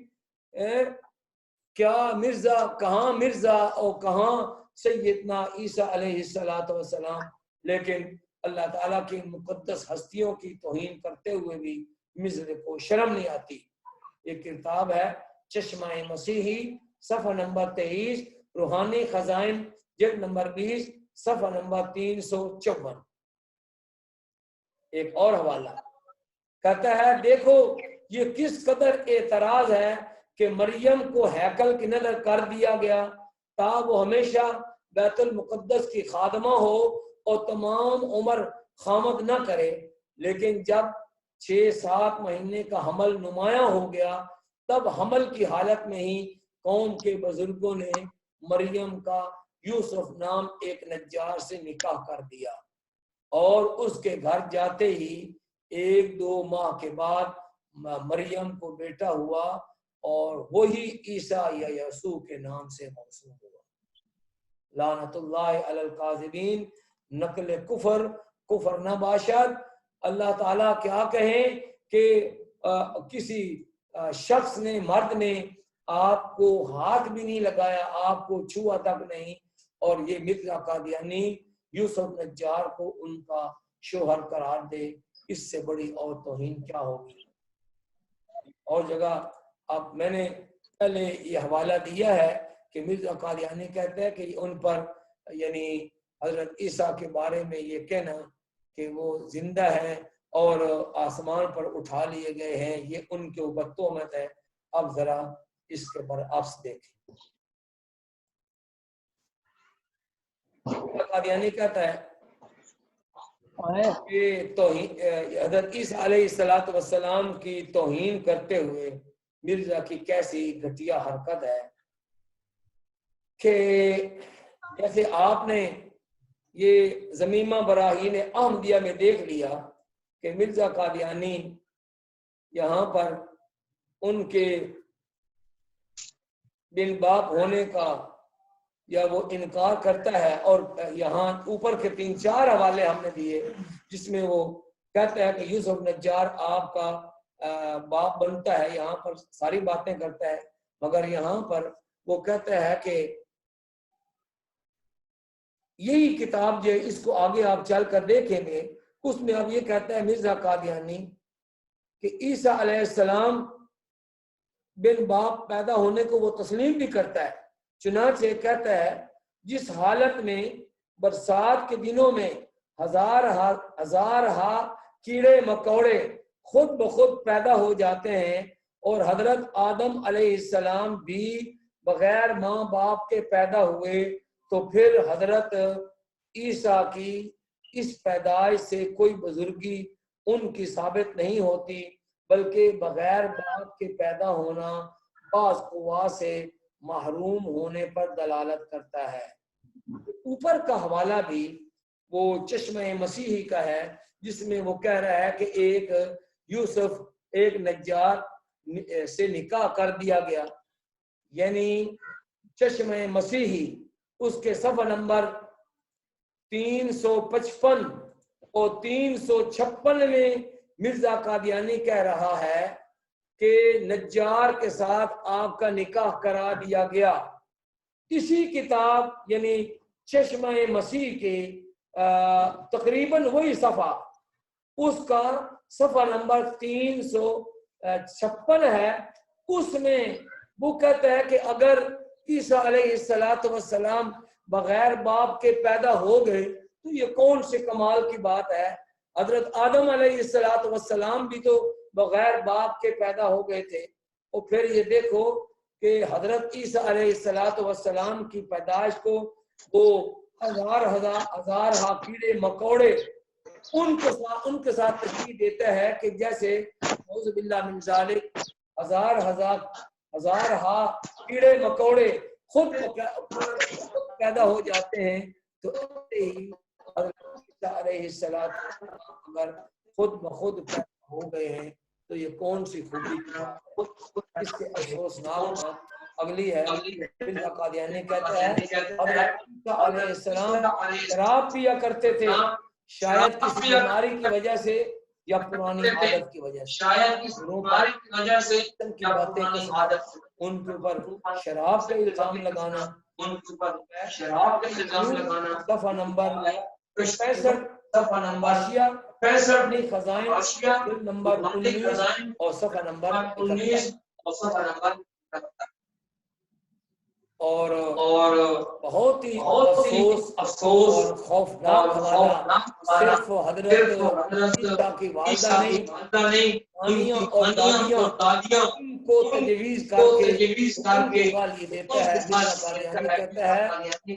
کیا مرزا، کہاں مرزا اور کہاں سیدنا عیسیٰ علیہ السلام، لیکن اللہ تعالیٰ کی مقدس ہستیوں کی توہین کرتے ہوئے بھی مصر کو شرم نہیں آتی۔ یہ کتاب ہے چشمہ مسیحی، صفحہ نمبر 23، روحانی خزائن جلد نمبر 20، صفحہ نمبر 354۔ ایک اور حوالہ کہتا ہے دیکھو یہ کس قدر اعتراض ہے کہ مریم کو ہیکل کی نظر کر دیا گیا تا وہ ہمیشہ بیت المقدس کی خادمہ ہو اور تمام عمر خامد نہ کرے، لیکن جب 6-7 مہینے کا حمل نمایاں ہو گیا تب حمل کی حالت میں ہی قوم کے بزرگوں نے مریم کا یوسف نام ایک نجار سے نکاح کر دیا، اور اس کے گھر جاتے ہی 1-2 ماہ کے بعد مریم کو بیٹا ہوا اور وہی عیسیٰ یا یسوع کے نام سے موسوم ہوا۔ لعنت اللہ علی الکاذبین، نقل کفر نہ باشد۔ اللہ تعالیٰ کیا کہیں کہ کسی شخص نے، مرد نے آپ کو ہاتھ بھی نہیں لگایا، آپ کو چھوا تک نہیں، اور یہ مرزا قادیانی یوسف نجار کو ان کا شوہر قرار دے، اس سے بڑی اور توہین کیا ہوگی۔ اور جگہ اب میں نے پہلے یہ حوالہ دیا ہے کہ مرزا قادیانی کہتے ہیں کہ ان پر یعنی حضرت عیسیٰ کے بارے میں یہ کہنا کہ وہ زندہ ہیں اور آسمان پر اٹھا لیے گئے ہیں، یہ ان کے اوپر تہمت ہے۔ اب ذرا اس کے برعکس دیکھیں۔ قادیانی کہتا ہے کہ حضرت عیسیٰ علیہ السلام کی توہین کرتے ہوئے مرزا کی کیسی گھٹیا حرکت ہے کہ جیسے آپ نے یہ زمیمہ براہین احمدیہ میں دیکھ لیا کہ مرزا قادیانی یہاں پر ان کے بن باپ ہونے کا یا وہ انکار کرتا ہے، اور یہاں اوپر کے 3-4 حوالے ہم نے دیے جس میں وہ کہتا ہے کہ یوسف نجار آپ کا باپ بنتا ہے، یہاں پر ساری باتیں کرتا ہے، مگر یہاں پر وہ کہتا ہے کہ یہی کتاب جو اس کو آگے آپ چل کر دیکھیں گے، اس میں اب یہ کہتا ہے مرزا قادیانی کہ عیسیٰ علیہ السلام بن باپ پیدا ہونے کو وہ تسلیم بھی کرتا ہے، چنانچہ کہتا ہے جس حالت میں برسات کے دنوں میں ہزارہا کیڑے مکوڑے خود بخود پیدا ہو جاتے ہیں، اور حضرت آدم علیہ السلام بھی بغیر ماں باپ کے پیدا ہوئے، تو پھر حضرت عیسیٰ کی اس پیدائش سے کوئی بزرگی ان کی ثابت نہیں ہوتی، بلکہ بغیر باپ کے پیدا ہونا بعض قوا سے محروم ہونے پر دلالت کرتا ہے۔ اوپر کا حوالہ بھی وہ چشمہ مسیحی کا ہے جس میں وہ کہہ رہا ہے کہ ایک یوسف ایک نجار سے نکاح کر دیا گیا، یعنی چشمہ مسیحی اس کے صفحہ نمبر 355 اور 356 میں مرزا قادیانی کہہ رہا ہے کہ نجار کے ساتھ آپ کا نکاح کرا دیا گیا۔ اسی کتاب یعنی چشمہ مسیح کے تقریباً وہی صفحہ، اس کا صفحہ نمبر 356 ہے، اس میں وہ کہتا ہے کہ اگر عیسیٰ علیہ السلام بغیر باپ کے پیدا ہو گئے تو یہ کون سے کمال کی بات ہے۔ حضرت آدم علیہ السلام بھی تو بغیر باپ کے پیدا ہو گئے تھے، اور پھر یہ دیکھو کہ حضرت عیسیٰ علیہ السلام کی پیدائش کو وہ ہزار کیڑے مکوڑے ان کے ساتھ تشبیہ دیتا ہے کہ جیسے اعوذ باللہ من ذالک ہزار کیڑے مکوڑے خود پیدا ہو جاتے ہیں، تو حضرت عیسیٰ علیہ السلام اگر خود بخود پیدا ہو گئے ہیں تو یہ کون سی خوبی کی۔ اس کے افسوسناک بات اگلی ہے، مرزا قادیانی کہتا ہے حضرت عیسیٰ علیہ السلام شراب پیا کرتے تھے، شاید کسی بیماری کی وجہ سے یا پرانی عادت کی وجہ سے۔ کی باتیں ان کے اوپر شراب کا الزام لگانا، صفحہ نمبر 65 صفحہ نمبر 65 روحانی خزائن حاشیہ جلد نمبر روحانی 19 خزائن اور صفحہ نمبر 19 اور صفحہ نمبر 71 اور بہت ہی افسوس اور خوفناک حوالہ صرف حضرت عیسیٰ کی والدہ نہیں، نانیاں اور دادیاں ان کو تجویز کر کے ان کو گالی دیتا ہے۔ مرزا قادیانی کہتا ہے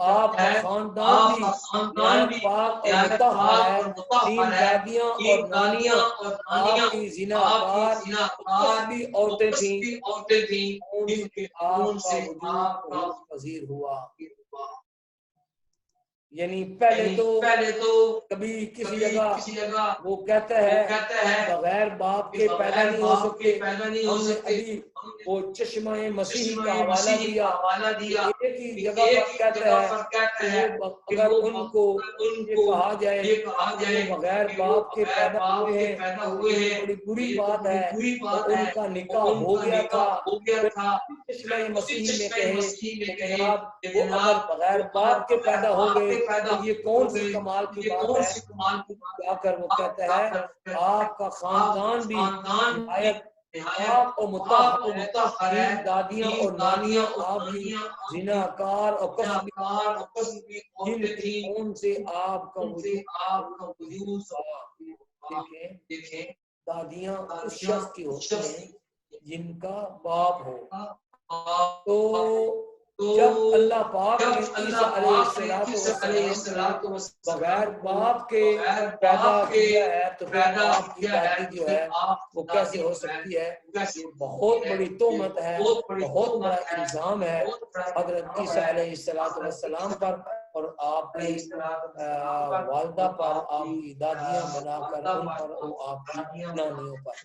آپ کا خاندان بھی نہایت پاک اور مطہر ہے، 3 دادیاں اور نانیاں آپ کی زناکار کسبی عورتیں تھیں، ان سے آپ کا وجود توحید پذیر ہوا۔ یعنی پہلے تو کبھی کسی جگہ وہ کہتا ہے بغیر باپ کے پیدا نہیں ہو سکتے۔ ہم نے ابھی وہ چشمہ مسیحی کا حوالہ دیا، ایک ہی جگہ پر کہتا ہے کہ اگر ان کو یہ کہا جائے کہ وہ بغیر باپ کے پیدا ہوئے ہیں تو یہ بڑی بری بات ہے، اور ان کا نکاح ہو گیا تھا، چشمہ مسیحی میں کہے کہ جناب وہ اگر بغیر باپ کے پیدا ہو گئے تو یہ کون سی کمال کی بات ہے۔ جا کر وہ کہتا ہے آپ کا خاندان بھی نہایت پاک اور مطہر ہے، 3 دادیاں اور نانیاں آپ کی زناکار اور قصبی جن تھی، ان سے آپ کا وجود دیکھیں دادیاں اس شخص کی ہوتی ہیں جن کا باپ ہو۔ تو جب اللہ پاک نے عیسیٰ علیہ السلام کو بغیر باپ کے پیدا کیا ہے تو پھر آپ کی دادی جو ہے وہ کیسے ہو سکتی ہے؟ یہ بہت بڑی تہمت ہے، بہت بڑا الزام ہے حضرت عیسیٰ علیہ السلام پر اور آپ کی والدہ پر، آپ کی دادیاں بنا کر ان پر اور آپ کی نانیوں پر۔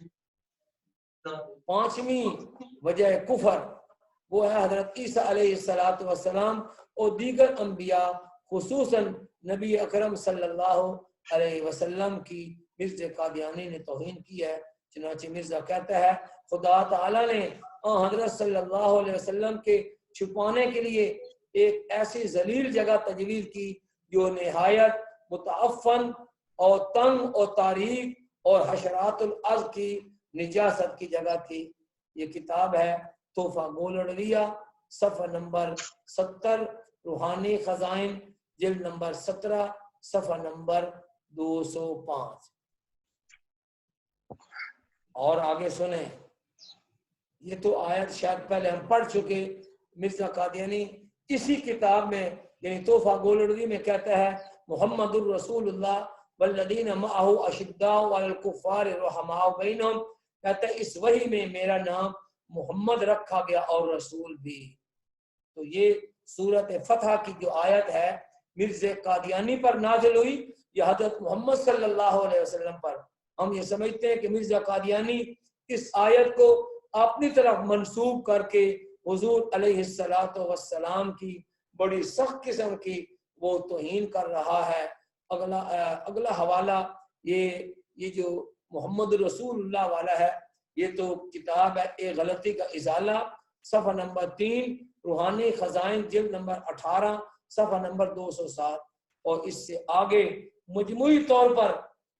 5ویں وجہ کفر وہ ہے حضرت عیسیٰ علیہ السلام اور دیگر انبیاء خصوصاً نبی اکرم صلی اللہ علیہ وسلم کی مرزا قادیانی نے توہین کی ہے۔ چنانچہ مرزا کہتا ہے خدا تعالیٰ نے حضرت صلی اللہ علیہ وسلم کے چھپانے کے لیے ایک ایسی ذلیل جگہ تجویز کی جو نہایت متعفن اور تنگ اور تاریک اور حشرات الارض کی نجاست کی جگہ تھی۔ یہ کتاب ہے تحفہ گولڑویہ، صفحہ نمبر 70، روحانی خزائن جلد نمبر 17، صفحہ نمبر 205۔ اور آگے سنیں، یہ تو آیت شاید پہلے ہم پڑھ چکے۔ مرزا قادیانی اسی کتاب میں یعنی تحفہ گولڑوی میں کہتا ہے محمد الرسول اللہ والذین معہ اشداء علی الکفار رحماء بینہم، کہتا ہے اس وحی میں میرا نام محمد رکھا گیا اور رسول بھی۔ تو یہ سورت فتح کی جو آیت ہے مرزا قادیانی پر نازل ہوئی یا حضرت محمد صلی اللہ علیہ وسلم پر؟ ہم یہ سمجھتے ہیں کہ مرزا قادیانی اس آیت کو اپنی طرف منسوب کر کے حضور علیہ السلام کی بڑی سخت قسم کی وہ توہین کر رہا ہے۔ اگلا حوالہ یہ جو محمد رسول اللہ والا ہے، یہ تو کتاب ہے ایک غلطی کا ازالہ، صفحہ نمبر 3، روحانی خزائن جلد نمبر 18، صفحہ نمبر 207۔ اور اس سے آگے مجموعی طور پر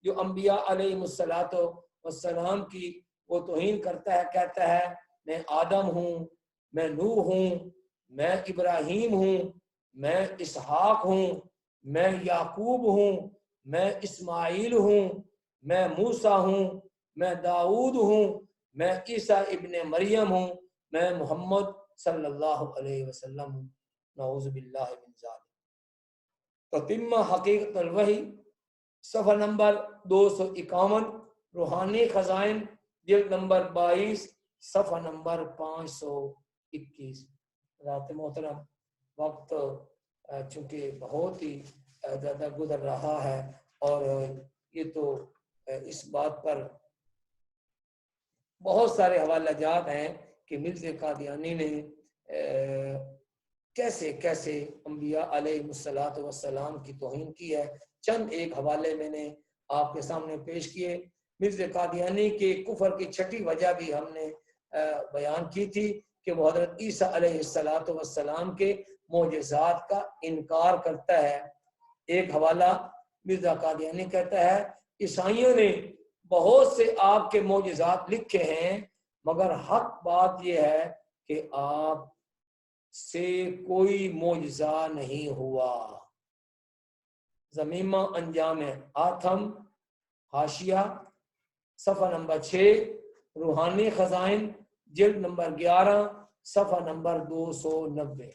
جو انبیاء علیہ السلام کی وہ توہین کرتا ہے، کہتا ہے میں آدم ہوں، میں نوح ہوں، میں ابراہیم ہوں، میں اسحاق ہوں، میں یعقوب ہوں، میں اسماعیل ہوں، میں موسیٰ ہوں، میں داؤد ہوں، میں عیسیٰ ابن مریم ہوں، میں محمد صلی اللہ علیہ وسلم ہوں۔ نعوذ باللہ من ذالک۔ تتمہ حقیقت الوحی، صفحہ نمبر 251، روحانی خزائن جلد نمبر 22، صفحہ نمبر 521۔ رات محترم، وقت چونکہ بہت ہی زیادہ گزر رہا ہے اور یہ تو اس بات پر بہت سارے حوالہ جات ہیں کہ مرزا قادیانی نے کیسے کیسے انبیاء علیہ السلام کی توہین کی ہے۔ چند ایک حوالے میں نے آپ کے سامنے پیش کیے۔ مرزا قادیانی کے کفر کی چھٹی وجہ بھی ہم نے بیان کی تھی کہ وہ حضرت عیسیٰ علیہ السلام کے معجزات کا انکار کرتا ہے۔ ایک حوالہ مرزا قادیانی کہتا ہے عیسائیوں نے بہت سے آپ کے معجزات لکھے ہیں، مگر حق بات یہ ہے کہ آپ سے کوئی معجزہ نہیں ہوا۔ زمیمہ انجام آتھم حاشیہ صفحہ نمبر 6، روحانی خزائن جلد نمبر 11 صفحہ نمبر 290۔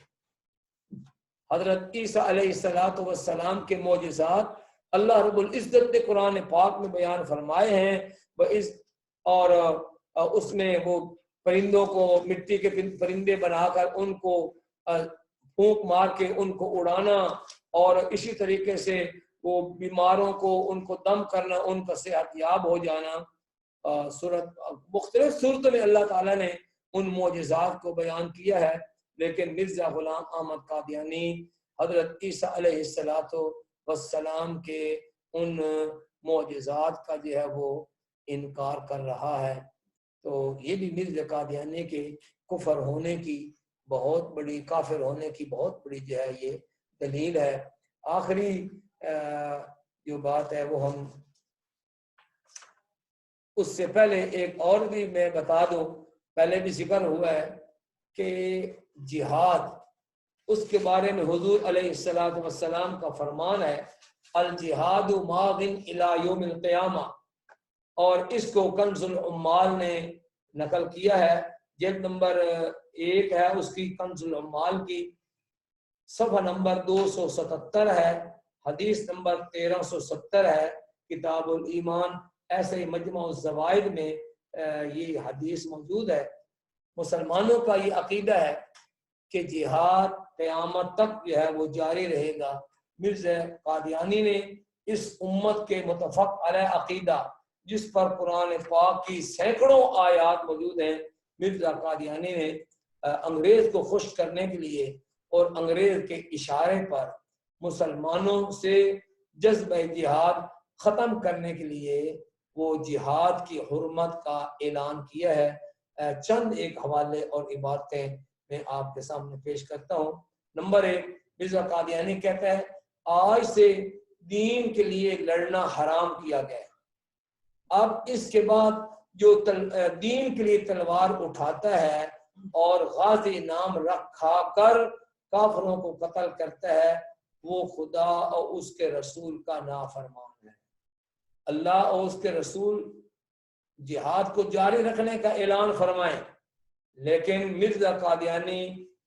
حضرت عیسیٰ علیہ السلام کے معجزات اللہ رب العزت نے قرآن پاک میں بیان فرمائے ہیں، اور اس میں وہ پرندوں کو مٹی کے پرندے بنا کر ان کو پھونک مار کے ان کو اڑانا، اور اسی طریقے سے وہ بیماروں کو ان کو دم کرنا، ان کا صحت یاب ہو جانا۔ مختلف صورتوں میں اللہ تعالیٰ نے ان معجزات کو بیان کیا ہے، لیکن مرزا غلام احمد قادیانی حضرت عیسیٰ علیہ السلام کے ان معجزات کا جو ہے وہ انکار کر رہا ہے۔ تو یہ بھی مرزا قادیانی کے کفر ہونے کی بہت بڑی، کافر ہونے کی بہت بڑی جو ہے یہ دلیل ہے۔ آخری جو بات ہے وہ ہم اس سے پہلے ایک اور بھی میں بتا دوں، پہلے بھی ذکر ہوا ہے کہ جہاد، اس کے بارے میں حضور علیہ السلام کا فرمان ہے الجہاد ماض الی یوم القیامہ، اور اس کو کنز العمال نے نقل کیا ہے، جلد نمبر 1 ہے اس کی، کنز العمال کی صفحہ نمبر 277 ہے، حدیث نمبر 1370 ہے، کتاب الایمان ایسے ہی مجمع الزوائد میں یہ حدیث موجود ہے۔ مسلمانوں کا یہ عقیدہ ہے کہ جہاد قیامت تک جو ہے وہ جاری رہے گا۔ مرزا قادیانی نے اس امت کے متفق علیہ عقیدہ، جس پر قرآن پاک کی سینکڑوں آیات موجود ہیں، مرزا قادیانی نے انگریز کو خوش کرنے کے لیے اور انگریز کے اشارے پر مسلمانوں سے جذبہ جہاد ختم کرنے کے لیے وہ جہاد کی حرمت کا اعلان کیا ہے۔ چند ایک حوالے اور عبارتیں میں آپ کے سامنے پیش کرتا ہوں۔ نمبر 1، مرزا قادیانی کہتا ہے آج سے دین کے لیے لڑنا حرام کیا گیا ہے۔ اب اس کے بعد جو دین کے لیے تلوار اٹھاتا ہے اور غازی نام رکھا کر کافروں کو قتل کرتا ہے، وہ خدا اور اس کے رسول کا نافرمان ہے۔ اللہ اور اس کے رسول جہاد کو جاری رکھنے کا اعلان فرمائیں، لیکن مرزا قادیانی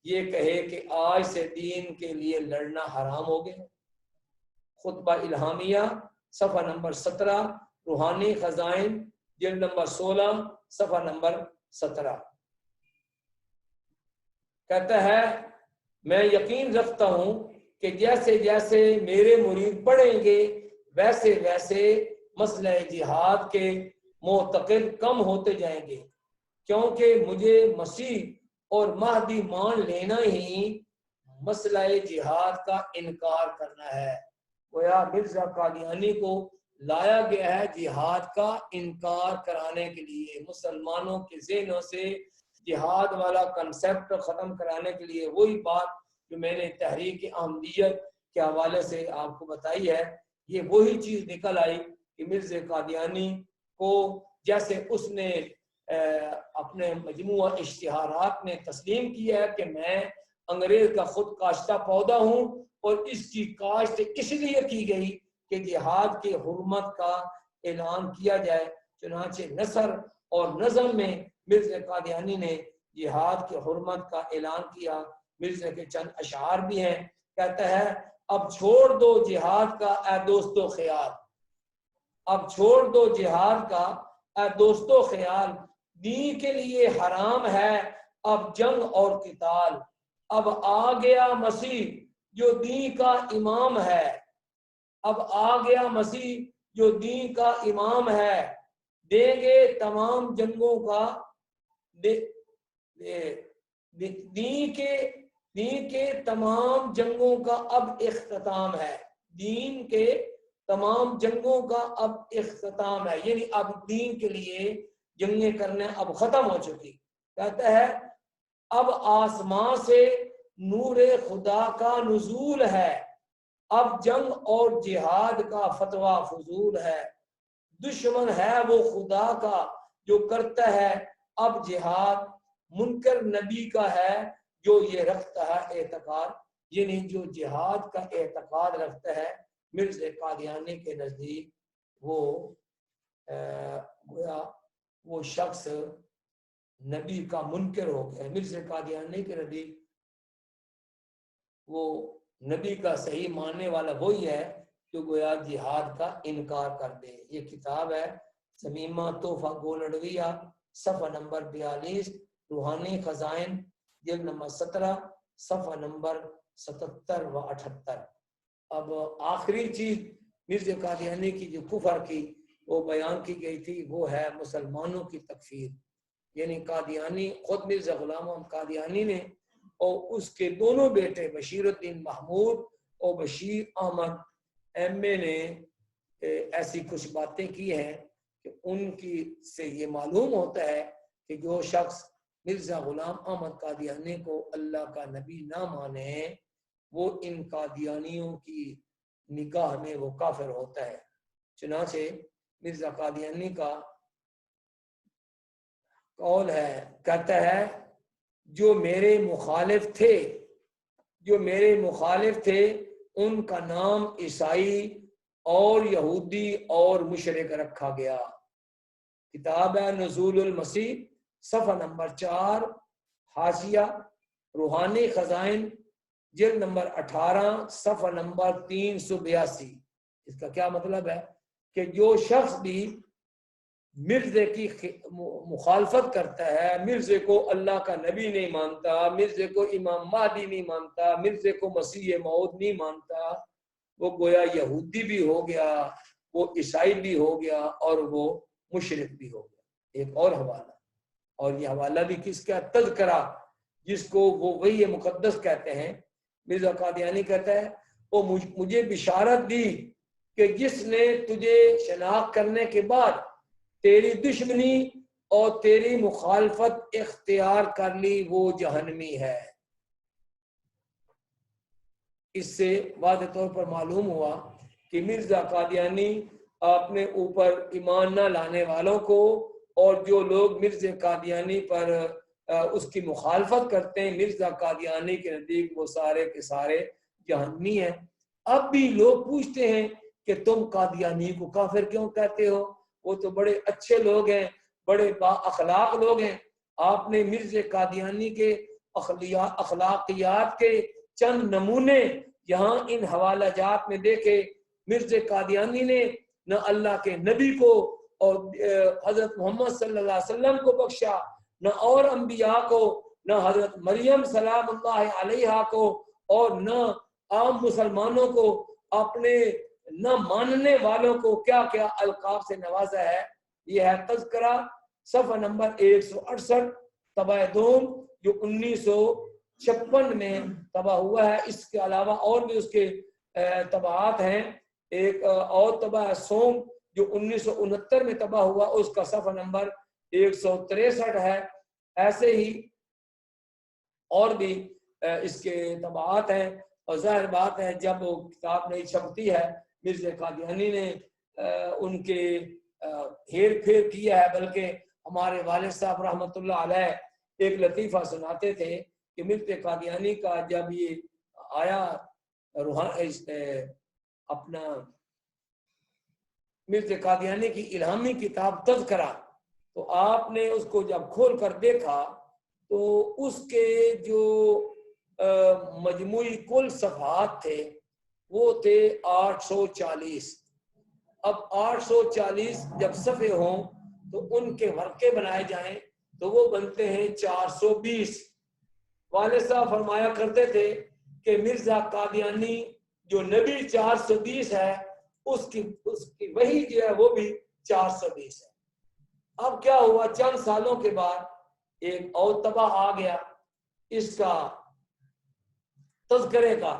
یہ کہے کہ آج سے دین کے لیے لڑنا حرام ہو گیا۔ خطبہ الہامیہ صفحہ نمبر 17، روحانی خزائن جلد نمبر 16 صفحہ نمبر 17۔ کہتا ہے میں یقین رکھتا ہوں کہ جیسے جیسے میرے مرید پڑھیں گے ویسے ویسے مسئلہ جہاد کے معتقد کم ہوتے جائیں گے، کیونکہ مجھے مسیح اور مہدی مان لینا ہی مسئلہ جہاد کا انکار کرنا ہے۔ گویا مرزا قادیانی کو لایا گیا ہے جہاد کا انکار کرانے کے لیے، مسلمانوں کے ذہنوں سے جہاد والا کنسیپٹ ختم کرانے کے لیے۔ وہی بات جو میں نے تحریک احمدیت کے حوالے سے آپ کو بتائی ہے، یہ وہی چیز نکل آئی کہ مرزا قادیانی کو جیسے اس نے اپنے مجموعہ اشتہارات میں تسلیم کیا ہے کہ میں انگریز کا خود کاشتہ پودا ہوں، اور اس کی کاشت اس لیے کی گئی کہ جہاد کی حرمت کا اعلان کیا جائے۔ چنانچہ نثر اور نظم میں مرزا قادیانی نے جہاد کی حرمت کا اعلان کیا۔ مرزا کے چند اشعار بھی ہیں، کہتا ہے اب چھوڑ دو جہاد کا اے دوستو خیال، اب چھوڑ دو جہاد کا اے دوستو خیال، دین کے لیے حرام ہے اب جنگ اور قتال، اب آ گیا مسیح جو دین کا امام ہے، اب آ گیا مسیح جو دین کا امام ہے، دیں گے تمام جنگوں کا دین کے تمام جنگوں کا اب اختتام ہے، دین کے تمام جنگوں کا اب اختتام ہے، یعنی اب دین کے لیے جنگیں کرنے اب ختم ہو چکی۔ کہتا ہے اب آسمان سے نور خدا کا نزول ہے، اب جنگ اور جہاد کا فتویٰ فضول ہے، دشمن ہے وہ خدا کا جو کرتا ہے اب جہاد، منکر نبی کا ہے جو یہ رکھتا ہے اعتقاد، یعنی جو جہاد کا اعتقاد رکھتا ہے مرزا قادیانی کے نزدیک وہ گویا وہ شخص نبی کا منکر ہو گیا۔ مرزا قادیانی کے نزدیک وہ نبی کا صحیح ماننے والا وہی ہے جو گویا جہاد کا انکار کر دے۔ یہ کتاب ہے سمیمہ تحفہ گولڈویہ، صفحہ نمبر 42، روحانی خزائن جلد نمبر 17، صفحہ نمبر 77 و 78۔ اب آخری چیز مرزا قادیانی کی جو کفر کی وہ بیان کی گئی تھی وہ ہے مسلمانوں کی تکفیر، یعنی قادیانی خود مرزا غلام احمد قادیانی نے اور اس کے دونوں بیٹے بشیر الدین محمود اور بشیر احمد ایم اے نے ایسی کچھ باتیں کی ہیں کہ ان کی سے یہ معلوم ہوتا ہے کہ جو شخص مرزا غلام احمد قادیانی کو اللہ کا نبی نہ مانے وہ ان قادیانیوں کی نگاہ میں وہ کافر ہوتا ہے۔ چنانچہ مرزا قادیانی کا قول ہے، کہتا ہے جو میرے مخالف تھے ان کا نام عیسائی اور یہودی اور مشرک رکھا گیا۔ کتاب ہے نزول المسیح، صفحہ نمبر 4، حاشیہ روحانی خزائن جلد نمبر 18، صفحہ نمبر 382۔ اس کا کیا مطلب ہے کہ جو شخص بھی مرزے کی مخالفت کرتا ہے، مرزے کو اللہ کا نبی نہیں مانتا، مرزے کو امام مہدی نہیں مانتا، مرزے کو مسیح موعود نہیں مانتا، وہ گویا یہودی بھی ہو گیا، وہ عیسائی بھی ہو گیا اور وہ مشرک بھی ہو گیا۔ ایک اور حوالہ، اور یہ حوالہ بھی کس کا؟ تذکرہ، جس کو وہ وحی مقدس کہتے ہیں۔ مرزا قادیانی کہتا ہے وہ مجھے بشارت دی کہ جس نے تجھے شناخت کرنے کے بعد تیری دشمنی اور تیری مخالفت اختیار کر لی وہ جہنمی ہے۔ اس سے واضح طور پر معلوم ہوا کہ مرزا قادیانی اپنے اوپر ایمان نہ لانے والوں کو اور جو لوگ مرزا قادیانی پر اس کی مخالفت کرتے ہیں مرزا قادیانی کے نزدیک وہ سارے کے سارے جہنمی ہیں۔ اب بھی لوگ پوچھتے ہیں کہ تم قادیانی کو کافر کیوں کہتے ہو؟ وہ تو بڑے اچھے لوگ ہیں، بڑے با اخلاق لوگ ہیں۔ آپ نے مرزا قادیانی کے اخلاقیات کے چند نمونے یہاں ان حوالہ جات میں دیکھے۔ مرزا قادیانی نے نہ اللہ کے نبی کو اور حضرت محمد صلی اللہ علیہ وسلم کو بخشا، نہ اور انبیاء کو، نہ حضرت مریم سلام اللہ علیہا کو، اور نہ عام مسلمانوں کو، اپنے نہ ماننے والوں کو کیا کیا القاب سے نوازا ہے۔ یہ ہے تذکرہ، صفحہ نمبر 168، طبع دوم، جو 1956 میں طبع ہوا ہے۔ اس کے علاوہ اور بھی اس کے طبعات ہیں۔ ایک اور طبع ہے سوم جو 1969 میں طبع ہوا، اس کا صفحہ نمبر 163 ہے۔ ایسے ہی اور بھی اس کے طبعات ہیں، اور ظاہر بات ہے جب وہ کتاب نہیں چھپتی ہے مرزا قادیانی نے ان کے ہیر پھیر کیا ہے۔ بلکہ ہمارے والد صاحب رحمۃ اللہ علیہ ایک لطیفہ سناتے تھے کہ مرزا قادیانی کا جب یہ آیا اپنا مرزا قادیانی کی الہامی کتاب تذکرہ، تو آپ نے اس کو جب کھول کر دیکھا تو اس کے جو مجموعی کل صفحات تھے وہ تھے 840۔ اب 840 جب صفحے ہوں تو ان کے ورقے بنائے جائیں تو وہ بنتے ہیں 420۔ والد صاحب فرمایا کرتے تھے کہ مرزا قادیانی جو نبی 420 ہے اس کی وہی جو ہے وہ بھی 420 ہے۔ اب کیا ہوا، چند سالوں کے بعد ایک اور طبع آ گیا اس کا تذکرے کا۔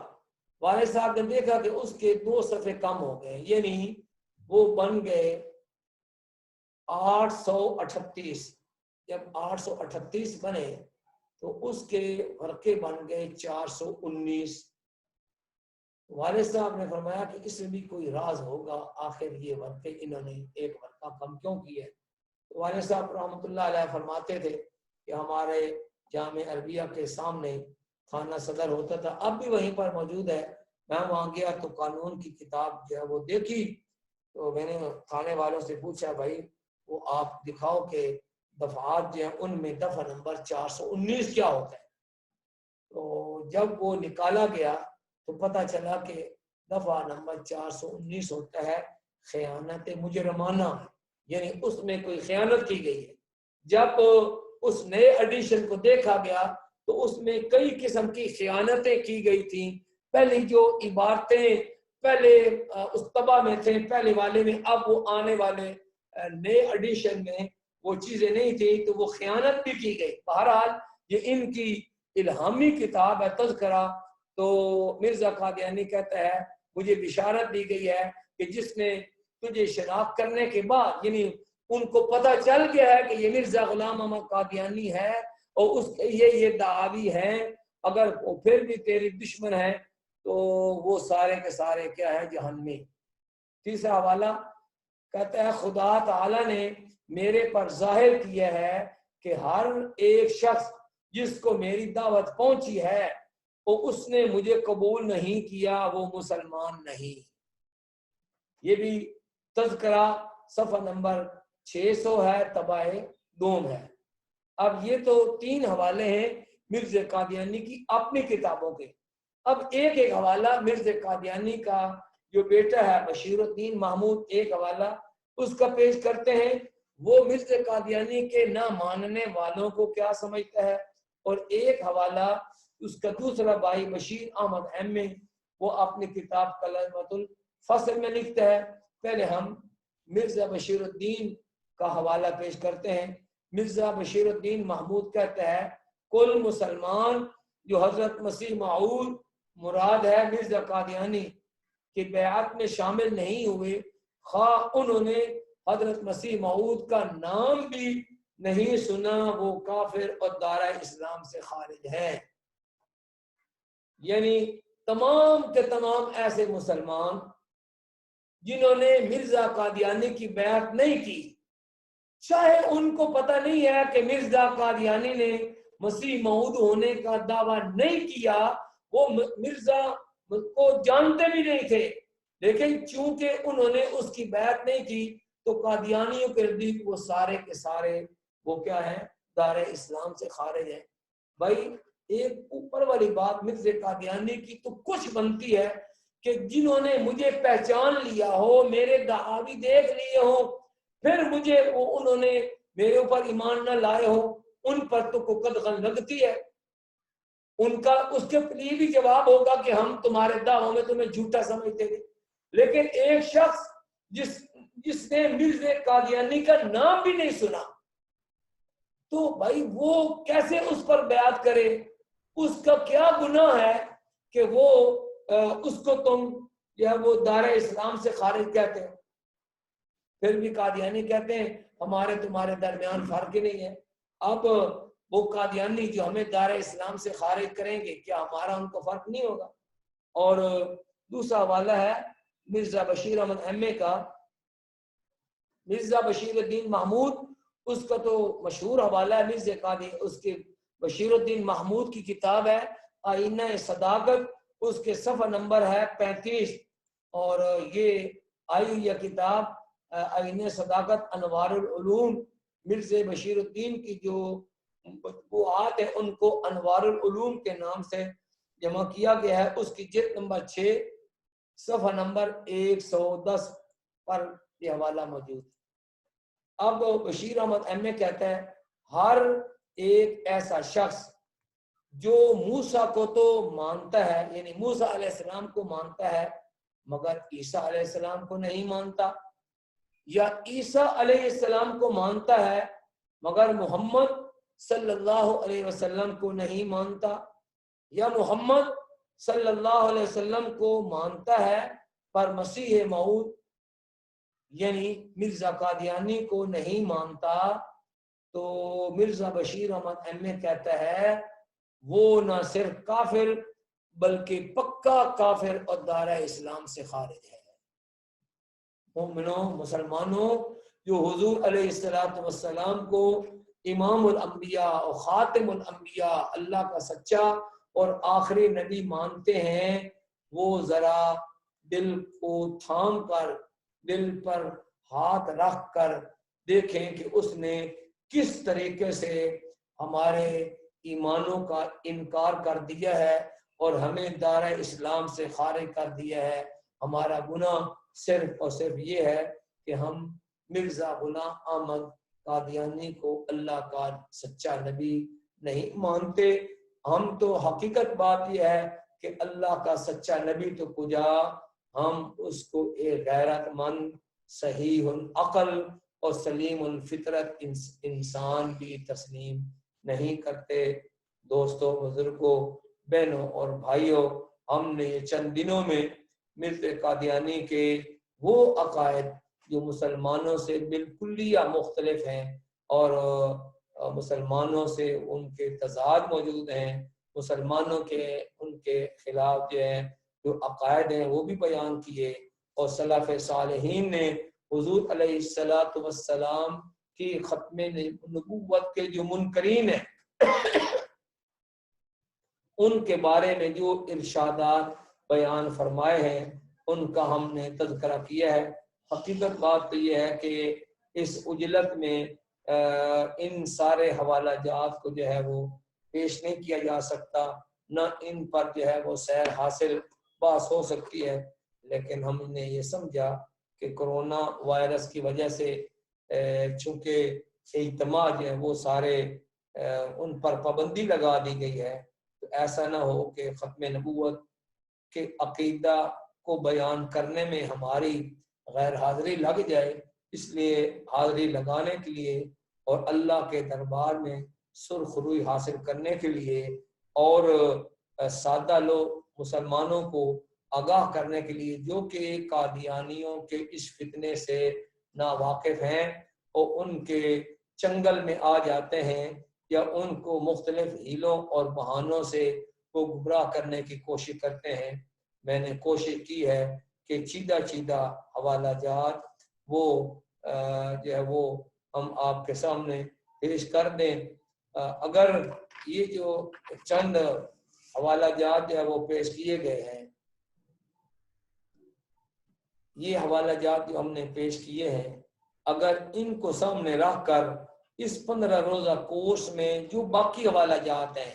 والد صاحب نے دیکھا کہ اس کے 2 صفحے کم ہو گئے، یعنی وہ بن گئے 838۔ جب 838 بنے تو اس کے ورقے بن گئے 419۔ والد صاحب نے فرمایا کہ اس میں بھی کوئی راز ہوگا، آخر یہ ورقے انہوں نے ایک ورقہ کم کیوں کی ہے؟ والد صاحب رحمۃ اللہ علیہ فرماتے تھے کہ ہمارے جامع عربیہ کے سامنے خانہ صدر ہوتا تھا، اب بھی وہیں پر موجود ہے، میں وہاں گیا تو قانون کی کتاب جو ہے وہ دیکھی، تو میں نے کھانے والوں سے پوچھا بھائی وہ آپ دکھاؤ کہ دفعات جو ہیں ان میں دفعہ نمبر 419 کیا ہوتا ہے؟ تو جب وہ نکالا گیا تو پتہ چلا کہ دفعہ نمبر 419 ہوتا ہے خیانت مجرمانہ، یعنی اس میں کوئی خیانت کی گئی ہے۔ جب اس نئے ایڈیشن کو دیکھا گیا تو اس میں کئی قسم کی خیانتیں کی گئی تھیں، پہلی جو عبارتیں پہلے اس طبع میں تھے پہلے والے میں، اب وہ آنے والے نئے ایڈیشن میں وہ چیزیں نہیں تھی تو وہ خیانت بھی کی گئی۔ بہرحال یہ ان کی الہامی کتاب ہے تذکرہ، تو مرزا قادیانی کہتا ہے مجھے بشارت دی گئی ہے کہ جس نے تجھے شناخت کرنے کے بعد، یعنی ان کو پتہ چل گیا ہے کہ یہ مرزا غلام احمد قادیانی ہے اور اس یہ دعاوی ہیں، اگر وہ پھر بھی تیری دشمن ہے تو وہ سارے کے سارے کیا ہے جہنمی۔ تیسرا حوالہ کہتا ہے خدا تعالی نے میرے پر ظاہر کیا ہے کہ ہر ایک شخص جس کو میری دعوت پہنچی ہے اور اس نے مجھے قبول نہیں کیا وہ مسلمان نہیں۔ یہ بھی تذکرہ صفحہ نمبر 600 ہے، طبع دوم ہے۔ اب یہ تو 3 حوالے ہیں مرزا قادیانی کی اپنی کتابوں کے۔ اب ایک ایک حوالہ مرزا قادیانی کا جو بیٹا ہے بشیر الدین محمود، ایک حوالہ اس کا پیش کرتے ہیں، وہ مرزا قادیانی کے نہ ماننے والوں کو کیا سمجھتا ہے، اور ایک حوالہ اس کا دوسرا بھائی بشیر احمد ایم اے، وہ اپنی کتاب کلمۃ الفصل میں لکھتا ہے۔ پہلے ہم مرزا بشیر الدین کا حوالہ پیش کرتے ہیں۔ مرزا بشیر الدین محمود کہتا ہے کل مسلمان جو حضرت مسیح موعود مراد ہے مرزا قادیانی کی بیعت میں شامل نہیں ہوئے، خواہ انہوں نے حضرت مسیح موعود کا نام بھی نہیں سنا، وہ کافر اور دائرہ اسلام سے خارج ہیں۔ یعنی تمام کے تمام ایسے مسلمان جنہوں نے مرزا قادیانی کی بیعت نہیں کی، چاہے ان کو پتہ نہیں ہے کہ مرزا قادیانی نے مسیح موعود ہونے کا دعویٰ نہیں کیا، وہ مرزا کو جانتے بھی نہیں تھے، لیکن چونکہ انہوں نے اس کی بیعت نہیں کی تو قادیانیوں کے نزدیک وہ سارے کے سارے وہ کیا ہیں، دائرہ اسلام سے خارج ہیں۔ بھائی ایک اوپر والی بات مرزا قادیانی کی تو کچھ بنتی ہے کہ جنہوں نے مجھے پہچان لیا ہو، میرے دعاوی دیکھ لیے ہوں، پھر مجھے انہوں نے میرے اوپر ایمان نہ لائے ہو، ان پر تو قدغن لگتی ہے، ان کا اس کے لیے بھی جواب ہوگا کہ ہم تمہارے دعووں میں تمہیں جھوٹا سمجھتے تھے۔ لیکن ایک شخص جس نے مرزا قادیانی کا نام بھی نہیں سنا، تو بھائی وہ کیسے اس پر بیعت کرے؟ اس کا کیا گناہ ہے کہ وہ اس کو تم یا وہ دائرہ اسلام سے خارج کہتے ہیں؟ پھر بھی قادیانی کہتے ہیں ہمارے تمہارے درمیان فرق ہی نہیں ہے۔ اب وہ قادیانی جو ہمیں دائرہ اسلام سے خارج کریں گے، کیا ہمارا ان کو فرق نہیں ہوگا؟ اور دوسرا حوالہ ہے مرزا بشیر احمد ایم اے کا، مرزا بشیر الدین محمود، اس کا تو مشہور حوالہ ہے مرزا قادی، اس کے بشیر الدین محمود کی کتاب ہے آئینہ صداقت، اس کے صفحہ نمبر ہے 35، اور یہ آئی ہوئی کتاب آئینہ صداقت انوار العلوم، مرزا بشیر الدین کی جو مطبوعات ہیں ان کو انوار العلوم کے نام سے جمع کیا گیا ہے، اس کی جلد نمبر 6 صفحہ نمبر 110 پر یہ حوالہ موجود ہے۔ اب بشیر احمد ایم اے کہتا ہے ہر ایک ایسا شخص جو موسیٰ کو تو مانتا ہے، یعنی موسیٰ علیہ السلام کو مانتا ہے مگر عیسیٰ علیہ السلام کو نہیں مانتا، یا عیسیٰ علیہ السلام کو مانتا ہے مگر محمد صلی اللہ علیہ وسلم کو نہیں مانتا، یا محمد صلی اللہ علیہ وسلم کو مانتا ہے پر مسیح موعود یعنی مرزا قادیانی کو نہیں مانتا، تو مرزا بشیر احمد ایم اے کہتا ہے وہ نہ صرف کافر بلکہ پکا پکا کافر اور دائرہ اسلام سے خارج ہے۔ مومنوں، مسلمانوں، جو حضور علیہ السلام کو امام الانبیاء اور خاتم الانبیاء، اللہ کا سچا اور آخری نبی مانتے ہیں، وہ ذرا دل کو تھام کر، دل پر ہاتھ رکھ کر دیکھیں کہ اس نے کس طریقے سے ہمارے ایمانوں کا انکار کر دیا ہے اور ہمیں دائرہ اسلام سے خارج کر دیا ہے۔ ہمارا گناہ صرف اور صرف یہ ہے کہ ہم مرزا غلام احمد قادیانی کو اللہ کا سچا نبی نہیں مانتے۔ ہم تو حقیقت بات یہ ہے کہ اللہ کا سچا نبی تو کجا، ہم اس کو ایک غیرت مند، صحیح العقل اور سلیم الفطرت انسان بھی تسلیم نہیں کرتے۔ دوستوں، بزرگوں، بہنوں اور بھائیوں، ہم نے یہ چند دنوں میں مرزا قادیانی کے وہ عقائد جو مسلمانوں سے بالکل یا مختلف ہیں اور مسلمانوں سے ان کے تضاد موجود ہیں، مسلمانوں کے ان کے خلاف جو ہے جو عقائد ہیں وہ بھی بیان کیے، اور سلف صالحین نے حضور علیہ السلام کی ختم نبوت کے جو منکرین ہیں ان کے بارے میں جو ارشادات بیان فرمائے ہیں ان کا ہم نے تذکرہ کیا ہے۔ حقیقت بات تو یہ ہے کہ اس اجلت میں ان سارے حوالہ جات کو جو ہے وہ پیش نہیں کیا جا سکتا، نہ ان پر جو ہے وہ سیر حاصل باس ہو سکتی ہے، لیکن ہم نے یہ سمجھا کہ کرونا وائرس کی وجہ سے چونکہ اجتماع جو ہے وہ سارے ان پر پابندی لگا دی گئی ہے، تو ایسا نہ ہو کہ ختم نبوت کے عقیدہ کو بیان کرنے میں ہماری غیر حاضری لگ جائے۔ اس لیے حاضری لگانے کے لیے اور اللہ کے دربار میں سرخ روئی حاصل کرنے کے لیے اور سادہ لوگ مسلمانوں کو آگاہ کرنے کے لیے جو کہ قادیانیوں کے اس فتنے سے ناواقف ہیں اور ان کے چنگل میں آ جاتے ہیں یا ان کو مختلف ہیلوں اور بہانوں سے وہ گمراہ کرنے کی کوشش کرتے ہیں، میں نے کوشش کی ہے کہ چیدہ حوالہ جات وہ جو ہے وہ ہم آپ کے سامنے پیش کر دیں۔ اگر یہ جو چند حوالہ جات جو ہے وہ پیش کیے گئے ہیں، یہ حوالہ جات جو ہم نے پیش کیے ہیں، اگر ان کو سامنے رکھ کر اس 15 روزہ کورس میں جو باقی حوالہ جات ہیں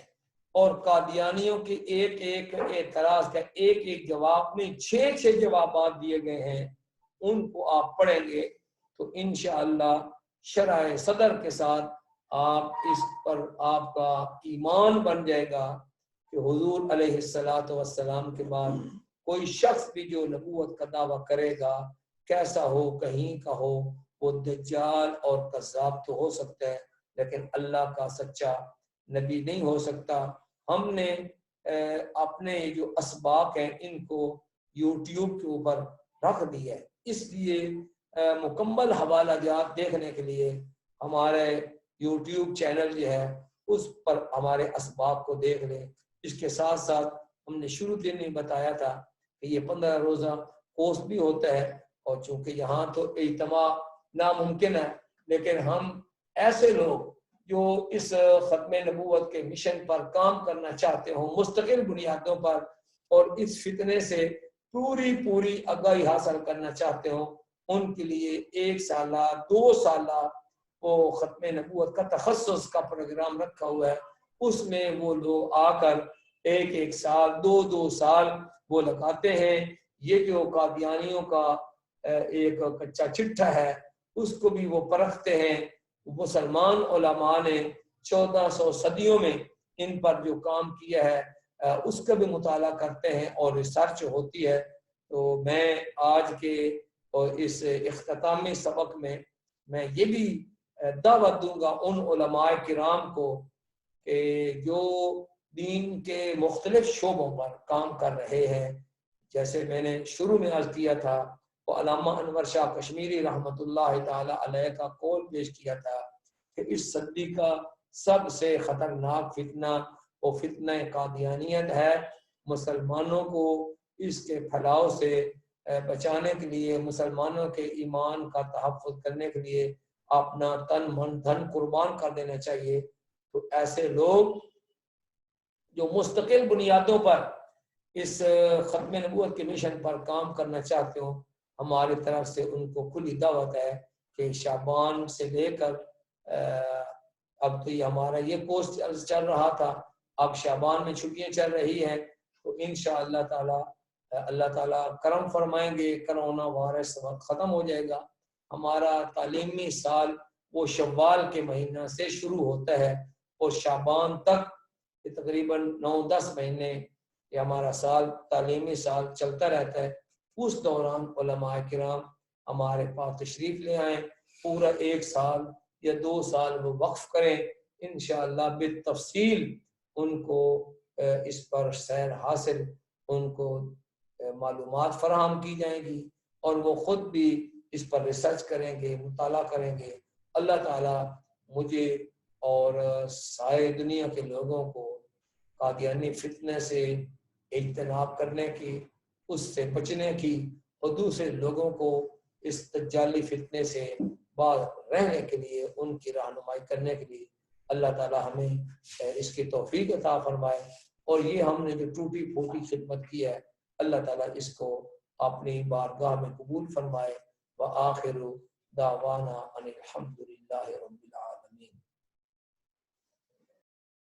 اور قادیانیوں کے ایک ایک اعتراض کا ایک ایک جواب میں 6 جوابات دیے گئے ہیں، ان کو آپ پڑھیں گے تو انشاءاللہ شرح صدر کے ساتھ آپ اس پر آپ کا ایمان بن جائے گا کہ حضور علیہ السلام کے بعد کوئی شخص بھی جو نبوت کا دعویٰ کرے گا، کیسا ہو، کہیں کا ہو، وہ دجال اور کذاب تو ہو سکتا ہے لیکن اللہ کا سچا نبی نہیں ہو سکتا۔ ہم نے اپنے جو اسباق ہیں ان کو یوٹیوب کے اوپر رکھ دیا ہے، اس لیے مکمل حوالہ جات دیکھنے کے لیے ہمارے یوٹیوب چینل جو ہے اس پر ہمارے اسباق کو دیکھ لیں۔ اس کے ساتھ ساتھ ہم نے شروع دن میں بتایا تھا کہ یہ 15 روزہ کورس بھی ہوتا ہے، اور چونکہ یہاں تو اجتماع ناممکن ہے، لیکن ہم ایسے لوگ جو اس ختم نبوت کے مشن پر کام کرنا چاہتے ہوں مستقل بنیادوں پر اور اس فتنے سے پوری آگاہی حاصل کرنا چاہتے ہوں، ان کے لیے 1 سالہ 2 سالہ وہ ختم نبوت کا تخصص کا پروگرام رکھا ہوا ہے۔ اس میں وہ لوگ آ کر 1 سال 2 سال وہ لگاتے ہیں۔ یہ جو قادیانیوں کا ایک کچا چٹھا ہے اس کو بھی وہ پرکھتے ہیں۔ مسلمان علماء نے 1400 صدیوں میں ان پر جو کام کیا ہے اس کا بھی مطالعہ کرتے ہیں اور ریسرچ ہوتی ہے۔ تو میں آج کے اور اس اختتامی سبق میں یہ بھی دعوت دوں گا ان علماء کرام کو کہ جو دین کے مختلف شعبوں پر کام کر رہے ہیں، جیسے میں نے شروع میں عرض کیا تھا وہ علامہ انور شاہ کشمیری رحمۃ اللہ تعالی علیہ کا قول پیش کیا تھا کہ اس صدی کا سب سے خطرناک فتنہ وہ فتنہ قادیانیت ہے، مسلمانوں کو اس کے پھیلاؤ سے بچانے کے لیے، مسلمانوں کے ایمان کا تحفظ کرنے کے لیے اپنا تن من دھن قربان کر دینا چاہیے۔ تو ایسے لوگ جو مستقل بنیادوں پر اس ختم نبوت کے مشن پر کام کرنا چاہتے ہوں، ہماری طرف سے ان کو کھلی دعوت ہے کہ شعبان سے لے کر اب تو یہ ہمارا یہ کورس چل رہا تھا، اب شعبان میں چھٹیاں چل رہی ہیں، تو انشاءاللہ تعالی اللہ تعالیٰ کرم فرمائیں گے، کرونا وائرس وقت ختم ہو جائے گا۔ ہمارا تعلیمی سال وہ شوال کے مہینہ سے شروع ہوتا ہے اور شعبان تک یہ تقریباً 9-10 مہینے یہ ہمارا سال تعلیمی سال چلتا رہتا ہے۔ اس دوران علماء کرام ہمارے پاس تشریف لے آئیں، پورا 1 سال یا 2 سال وہ وقف کریں، انشاءاللہ بالتفصیل ان کو اس پر سیر حاصل، ان کو معلومات فراہم کی جائیں گی اور وہ خود بھی اس پر ریسرچ کریں گے، مطالعہ کریں گے۔ اللہ تعالیٰ مجھے اور سارے دنیا کے لوگوں کو قادیانی فتنہ سے اجتناب کرنے کی، اس سے بچنے کی، اور دوسرے لوگوں کو اس دجالی فتنے سے باز رہنے کے لیے ان کی رہنمائی کرنے کے لیے اللہ تعالیٰ ہمیں اس کی توفیق عطا فرمائے۔ اور یہ ہم نے جو ٹوٹی پھوٹی خدمت کی ہے، اللہ تعالیٰ اس کو اپنی بارگاہ میں قبول فرمائے۔ وآخر دعوانا ان الحمد للہ رب